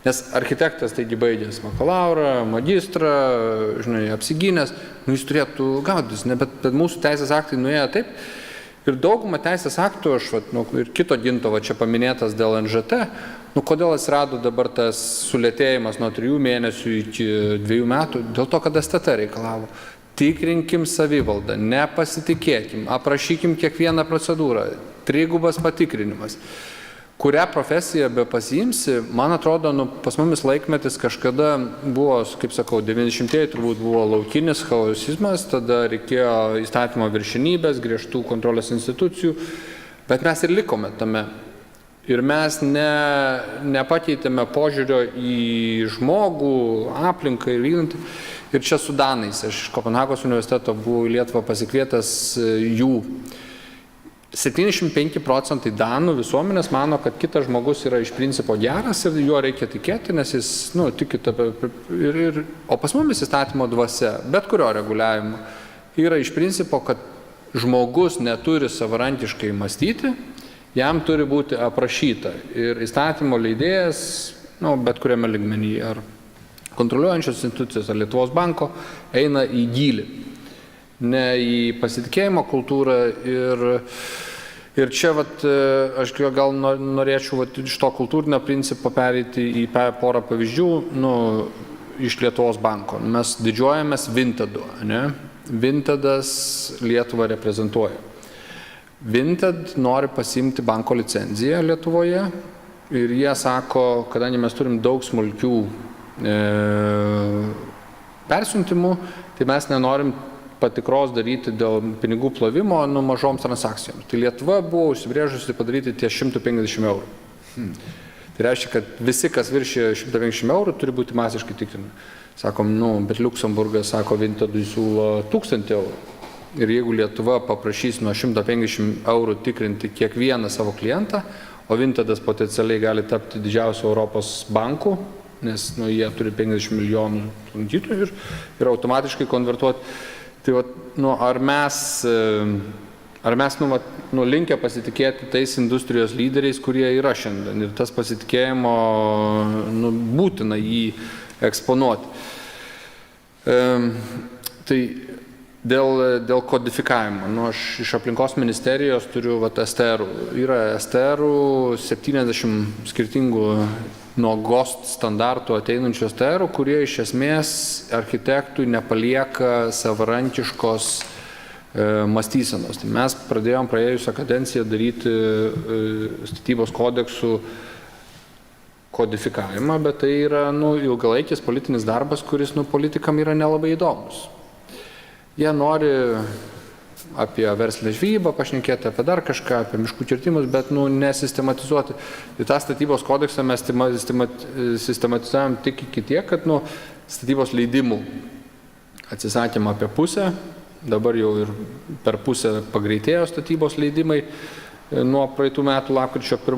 Nes architektas taigi baigęs bakalaurą, magistrą, apsigynęs, jis turėtų gaudytis, bet mūsų teisės aktai nuėjo taip. Ir daugumą teisės aktų, ir kito Gintovo čia paminėtas dėl NŽT, kodėl atsirado dabar tas sulėtėjimas nuo 3 mėnesių iki 2 metų? Dėl to, kad STT reikalavo. Tikrinkim savivaldą, nepasitikėkim, aprašykim kiekvieną procedūrą, 3 patikrinimas. Kurią profesiją be pasiimsi, man atrodo, pas mumis laikmetis kažkada buvo, kaip sakau, 90-ieji turbūt buvo laukinis chaosizmas, tada reikėjo įstatymo viršenybės, griežtų kontrolės institucijų, bet mes ir likome tame. Ir mes nepakeitėme požiūrio į žmogų, aplinką ir vykdantį. Ir čia su danais, aš iš Kopenhagos universiteto buvau į Lietuvą pasikvietęs jų. 75% danų visuomenės mano, kad kitas žmogus yra iš principo geras ir juo reikia tikėti, nes jis, tiki o pas mumis įstatymo dvasia, bet kurio reguliavimo, yra iš principo, kad žmogus neturi savarankiškai mąstyti, jam turi būti aprašyta ir įstatymo leidėjas, bet kuriame lygmenyje, ar kontroliuojančios institucijos, ar Lietuvos banko, eina į gylį, ne į pasitikėjimo kultūrą ir čia aš gal norėčiau iš to kultūrinio principo pereiti į porą pavyzdžių iš Lietuvos banko. Mes didžiuojamės Vintedu, ne? Vintedas Lietuvą reprezentuoja. Vinted nori pasiimti banko licenciją Lietuvoje ir jie sako, kadangi mes turim daug smulkių persiuntimų, tai mes nenorim patikros daryti dėl pinigų plovimo mažoms transakcijoms. Tai Lietuva buvo užsibrėžusi padaryti ties 150 eurų. Tai reiškia, kad visi, kas viršė 150 eurų, turi būti masiškai tikrinami. Sakom, bet Liuksemburgas, sako, Vintedui siūlo 1000 eurų. Ir jeigu Lietuva paprašys nuo 150 eurų tikrinti kiekvieną savo klientą, o Vintedas potencialiai gali tapti didžiausiu Europos banku, nes jie turi 50 milijonų lankytojų ir automatiškai konvertuoti. Tai ar mes linkę pasitikėti tais industrijos lyderiais, kurie yra šiandien, ir tas pasitikėjimo būtina jį eksponuoti. Tai dėl kodifikavimo. Aš iš aplinkos ministerijos turiu STR. Yra STR 70 skirtingų nuo GOST standartų ateinančių STR, kurie iš esmės architektui nepalieka savarankiškos mąstysenos. Tai mes pradėjom praėjusią kadenciją daryti statybos kodeksų kodifikavimą, bet tai yra ilgalaikis politinis darbas, kuris politikam yra nelabai įdomus. Jie nori apie verslinę žvejybą pašnekėti, apie dar kažką, apie miškų kirtimus, bet nesistematizuoti. Tai tą statybos kodeksą mes sistematizuojam tik iki tiek, kad statybos leidimų atsisakėm apie pusę, dabar jau ir per pusę pagreitėjo statybos leidimai nuo praeitų metų lapkričio 1.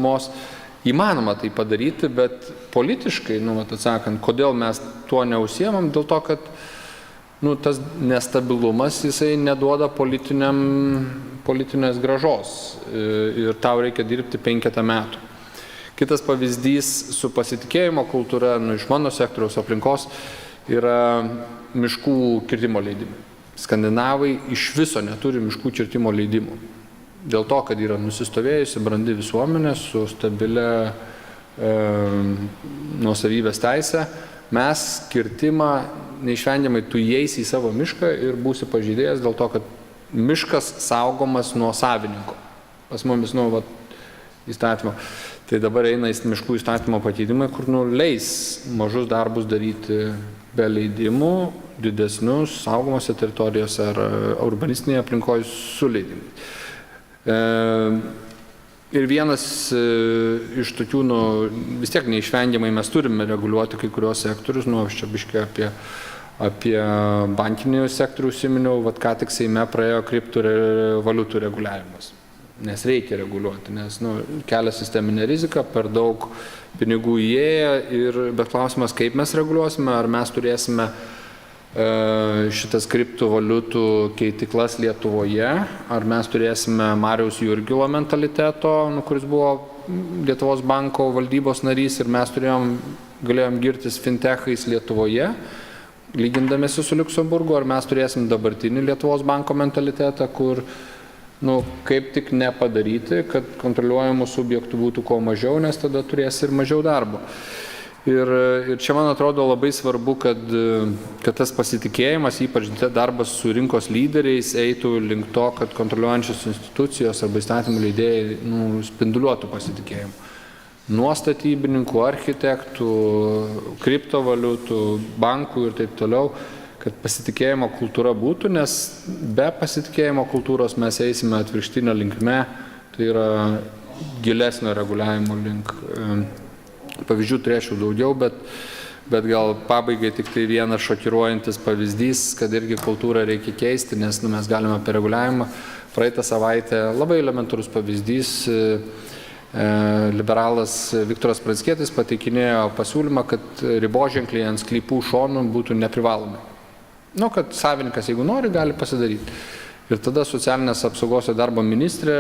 Įmanoma tai padaryti, bet politiškai, atsakant, kodėl mes tuo neužsiemam, dėl to, kad tas nestabilumas, jisai neduoda politinės grąžos ir tau reikia dirbti 5 metų. Kitas pavyzdys su pasitikėjimo kultūra, iš mano sektoriaus aplinkos, yra miškų kirtimo leidimai. Skandinavai iš viso neturi miškų kirtimo leidimų. Dėl to, kad yra nusistovėjusi brandi visuomenė su stabilia nuosavybės teise, mes kirtimą neišvengiamai tu įeisi į savo mišką ir būsi pažeidėjas dėl to, kad miškas saugomas nuo savininko. Pas mumis, įstatymo. Tai dabar eina į miškų įstatymo pakeitimai, kur leis mažus darbus daryti be leidimų, didesnius saugomose teritorijose ar urbanistinėje aplinkoje su leidimais. Ir vienas iš tokių, vis tiek neišvengiamai mes turime reguliuoti kai kurios sektorius, aš čia biškai apie bankinį sektorių užsiminiau, ką tik Seime praėjo kriptovaliutų reguliavimas. Nes reikia reguliuoti, nes kelia sisteminę riziką, per daug pinigų įėję, bet klausimas, kaip mes reguliuosime, ar mes turėsime šitas kriptovaliutų keitiklas Lietuvoje, ar mes turėsime Mariaus Jurgilo mentaliteto, kuris buvo Lietuvos banko valdybos narys ir mes galėjom girtis fintechais Lietuvoje, lygindamėsi su Liuksemburgu, ar mes turėsim dabartinį Lietuvos banko mentalitetą, kur kaip tik nepadaryti, kad kontroliuojamų subjektų būtų kuo mažiau, nes tada turės ir mažiau darbo. Ir čia, man atrodo, labai svarbu, kad tas pasitikėjimas, ypač darbas su rinkos lyderiais, eitų link to, kad kontroliuojančios institucijos arba įstatymų leidėjai spinduliuotų pasitikėjimą. Nuo statybininkų, architektų, kriptovaliutų, bankų ir taip toliau, kad pasitikėjimo kultūra būtų, nes be pasitikėjimo kultūros mes eisime atvirkštinę linkme, tai yra gilesnio reguliavimo link. Pavyzdžių turėčiau daugiau, bet gal pabaigai tik tai vienas šokiruojantis pavyzdys, kad irgi kultūrą reikia keisti, nes mes galime apie reguliavimą. Praeitą savaitę labai elementarus pavyzdys, liberalas Viktoras Pranckietis pateikinėjo pasiūlymą, kad riboženkliai ant sklypų šonų būtų neprivalomi. Kad savininkas, jeigu nori, gali pasidaryti. Ir tada socialinės apsaugos ir darbo ministrė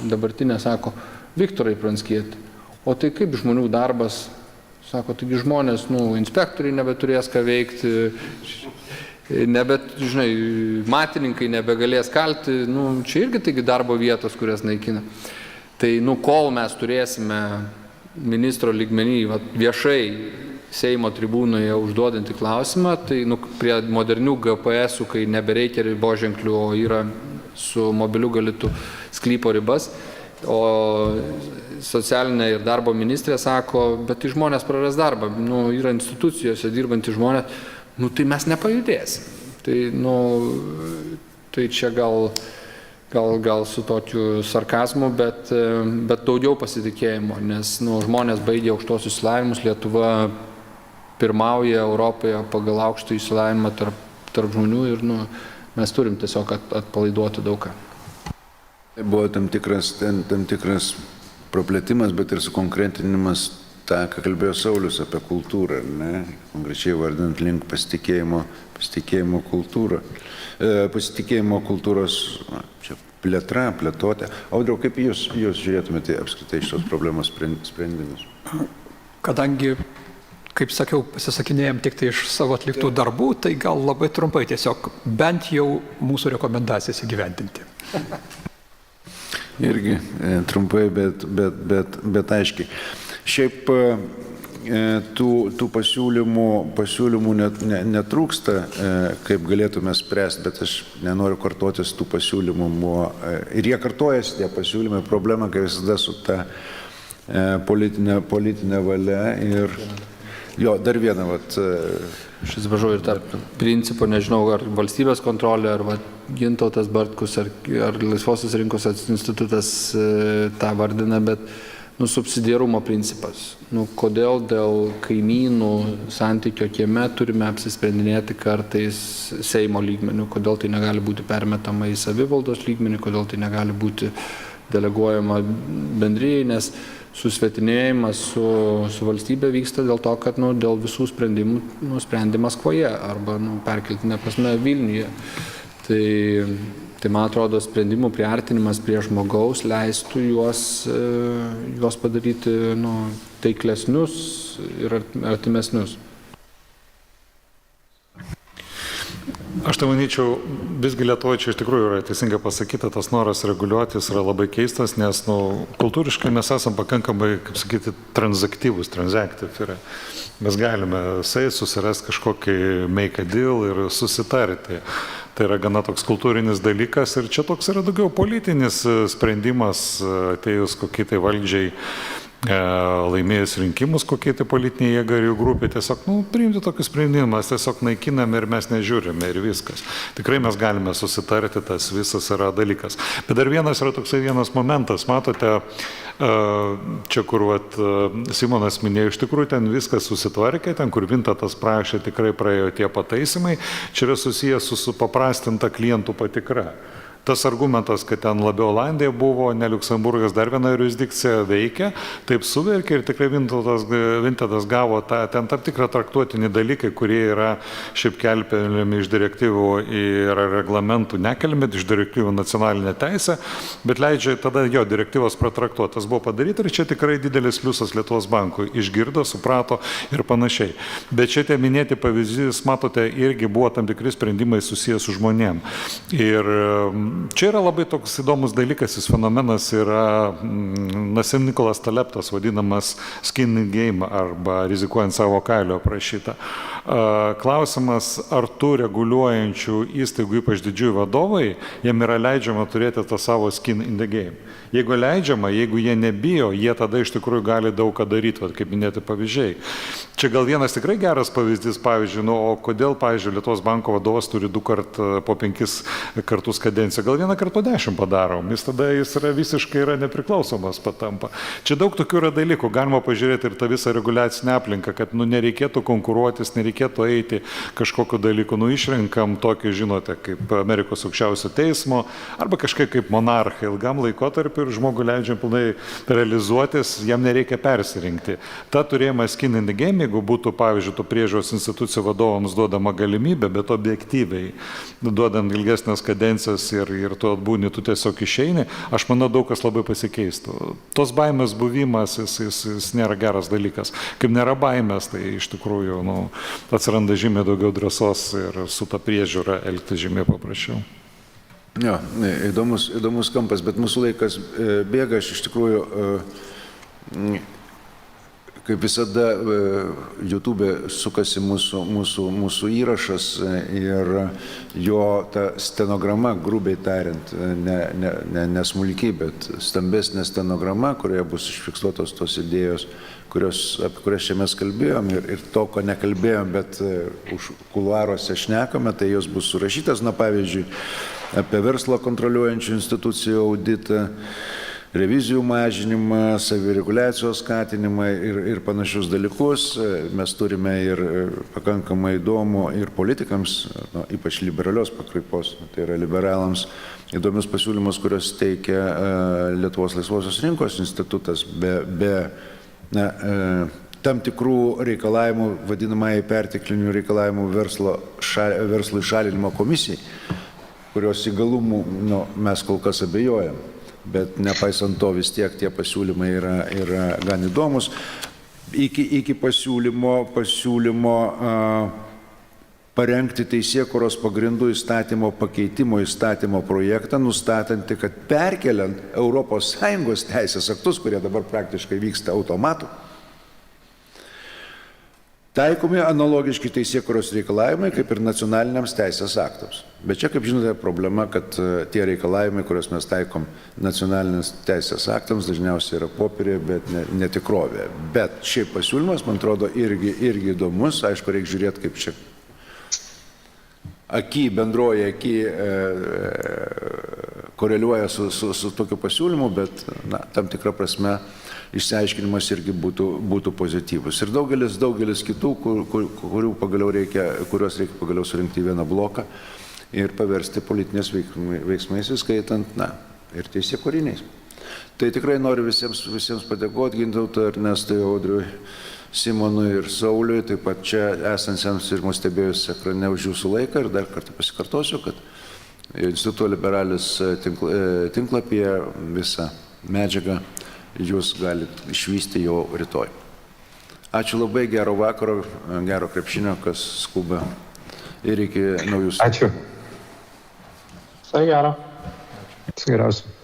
dabartinė sako, Viktorai Pranckieti, o tai kaip žmonių darbas, sako, taigi žmonės, inspektoriai nebeturės ką veikti, matininkai nebegalės kalti, čia irgi taigi darbo vietos, kurias naikina. Tai, kol mes turėsime ministro lygmenį viešai Seimo tribūnoje užduodantį klausimą, tai prie modernių GPS-ų, kai nebereikia riboženklių, o yra su mobiliu galitu sklypo ribas, o socialinė ir darbo ministrė sako, bet tai žmonės praras darbą, yra institucijose dirbantys žmonės, tai mes nepajudėsim. Tai čia gal gal su tokiu sarkazmu, bet daugiau pasitikėjimo, nes žmonės baigia aukštosius išsilavinimus, Lietuva pirmauja Europoje pagal aukštą išsilavinimą tarp žmonių ir mes turim tiesiog atpalaiduoti daugą. Buvo tam tikras praplėtimas, bet ir sukonkretinimas tą, ką kalbėjo Saulius apie kultūrą, ne? Konkrečiai vardant link pasitikėjimo kultūros čia plėtotė. Audriau, kaip jūs žiūrėtumėte apskritai šios problemos sprendimus? Kadangi, kaip sakiau, pasisakinėjom tik tai iš savo atliktų darbų, tai gal labai trumpai tiesiog bent jau mūsų rekomendacijas įgyvendinti. Irgi trumpai, bet aiškiai. Šiaip tų pasiūlymų netrūksta, kaip galėtume spręsti, bet aš nenoriu kartotis tų pasiūlymų. Ir jie kartojasi, tie pasiūlymai, problema, kai visada su ta politinė valia. Ir jo, dar vieną, Aš atsiprašau, ir tarp principo, nežinau, ar valstybės kontrolė, ar Gintautas Bartkus, ar Laisvosios rinkos institutas tą vardina, bet subsidiarumo principas. Kodėl dėl kaimynų santykio kieme turime apsisprendinėti kartais Seimo lygmenių, kodėl tai negali būti permetama į savivaldos lygmenį, kodėl tai negali būti deleguojama bendrijai, nes susvetinėjimas su valstybė vyksta dėl to, kad dėl visų sprendimų sprendi Maskvoje arba perkeltinė prasme Vilniuje. Tai man atrodo, sprendimų priartinimas prie žmogaus leistų juos padaryti taiklesnius ir artimesnius. Aš tai manyčiau, visgi Lietuvoje čia iš tikrųjų yra teisingai pasakyta, tas noras reguliuotis yra labai keistas, nes kultūriškai mes esame pakankamai, kaip sakyti, transaktyvus, transactive. Mes galime susirasti kažkokį make a deal ir susitarti. Tai yra gana toks kultūrinis dalykas ir čia toks yra daugiau politinis sprendimas atėjus kokiai tai valdžiai, laimėjus rinkimus, kokie tai politiniai jėga ir jų grupė, tiesiog priimti tokį sprendimą, mes tiesiog naikiname ir mes nežiūrime ir viskas. Tikrai mes galime susitarti, tas visas yra dalykas. Bet dar yra toksai vienas momentas, matote, čia kur Simonas minėjo, iš tikrųjų ten viskas susitvarkė, ten kur Vintatas prašė, tikrai praėjo tie pataisimai, čia yra susijęs su supaprastinta klientų patikra. Tas argumentas, kad ten labiau Olandija buvo, ne Liuksemburgas, dar viena jurisdikcija veikia, taip suverkė ir tikrai Vintatas gavo ten tam tikrą traktuotinį dalykai, kurie yra šiaip kelpiami iš direktyvų ir reglamentų, nekeliami iš direktyvų nacionalinę teisę, bet leidžia tada jo direktyvos pratraktuotas buvo padaryti ir čia tikrai didelis pliusas Lietuvos bankui, išgirdo, suprato ir panašiai. Bet čia tie minėti pavyzdys, matote, irgi buvo tam tikri sprendimai susijęs su žmonėm. Ir čia yra labai toks įdomus dalykas, jis fenomenas yra Nassim Nikolas Taleptas, vadinamas skin in game arba rizikuojant savo kailio aprašyta. Klausimas, ar tų reguliuojančių įstaigų, ypač didžiųjų vadovai, jiem yra leidžiama turėti tą savo skin in the game. Jeigu leidžiama, jeigu jie nebijo, jie tada iš tikrųjų gali daug ką daryti, kaip minėti pavyzdžiai. Čia gal vienas tikrai geras pavyzdys, pavyzdžiui, o kodėl, pavyzdžiui, Lietuvos banko vadovas turi 2 kartus po 5 kartus kadenciją, gal 1 kartą po 10 padarom, jis yra visiškai nepriklausomas patampa. Čia daug tokių yra dalykų, galima pažiūrėti ir tą visą reguliacinę aplinką, kad nereikėtų konkuruotis, nereikėtų eiti kažkokiu dalyku, išrenkam tokį, žinote, kaip Amerikos aukščiausio teismo, arba kažkaip kaip monarchai ilgam laikotarpiu ir žmogų leidžiam pilnai realizuotis, jam nereikia persirinkti. Ta turėjimas skin in the game, jeigu būtų, pavyzdžiui, tų priežiūros institucijų vadovams duodama galimybė, bet objektyviai, duodant ilgesnės kadencijas ir tu atbūni, tu tiesiog išeini, aš manau, daug kas labai pasikeistų. Tos baimės buvimas, jis nėra geras dalykas. Kaip nėra baimės, tai iš tikrųjų atsiranda žymiai daugiau drąsos ir su ta priežiūra elgti žymiai paprasčiau. Jo, įdomus kampas, bet mūsų laikas bėga, aš iš tikrųjų, kaip visada, YouTube sukasi mūsų įrašas ir jo ta stenograma, grubiai tariant, ne smulkiai, bet stambesnė stenograma, kurioje bus išfiksuotos tos idėjos, apie kurias čia mes kalbėjom ir to, ko nekalbėjom, bet už kuluaruose šnekame, tai jos bus surašytas, pavyzdžiui, apie verslo kontroliuojančių institucijų auditą, revizijų mažinimą, savireguliacijos skatinimą ir panašius dalykus. Mes turime ir pakankamai įdomų ir politikams, ypač liberalios pakraipos, tai yra liberalams, įdomius pasiūlymus, kurios teikia Lietuvos laisvosios rinkos institutas be tam tikrų reikalavimų, vadinamai perteklinių reikalavimų verslui šalinimo komisijai, kurios įgalumų mes kol kas abejojam. Bet nepaisant to vis tiek tie pasiūlymai yra gan įdomus. Iki pasiūlymo parengti teisėkūros pagrindų įstatymo pakeitimo įstatymo projektą, nustatantį, kad perkeliant ES teisės aktus, kurie dabar praktiškai vyksta automatu, taikomi analogiški teisėkūros reikalavimai kaip ir nacionaliniams teisės aktams. Bet čia, kaip žinote, problema, kad tie reikalavimai, kuriuos mes taikom nacionaliniams teisės aktams, dažniausiai yra popierė, bet netikrovė. Bet šiaip pasiūlymas, man atrodo, irgi įdomus. Aišku, reikia žiūrėti, kaip čia bendroji koreliuoja su tokiu pasiūlymu, bet tam tikrą prasme išsiaiškinimas irgi būtų pozityvus. Ir daugelis kitų, kuriuos reikia pagaliau surinkti į vieną bloką ir paversti politinės veiksmais, įskaitant, ir teisėkūriniais. Tai tikrai noriu visiems padėkoti, Gintautui, Ernestui, Audriui, Simonui ir Sauliui, taip pat čia esantiems ir mus stebėjus ekrane už jūsų laiką, ir dar kartą pasikartosiu, kad Instituto Liberalis tinklapyje visą medžiagą jūs galite išvysti jau rytoj. Ačiū labai, gero vakaro, gero krepšinio, kas skuba, ir iki naujų. Ačiū. Visai gero. Viso geriausio.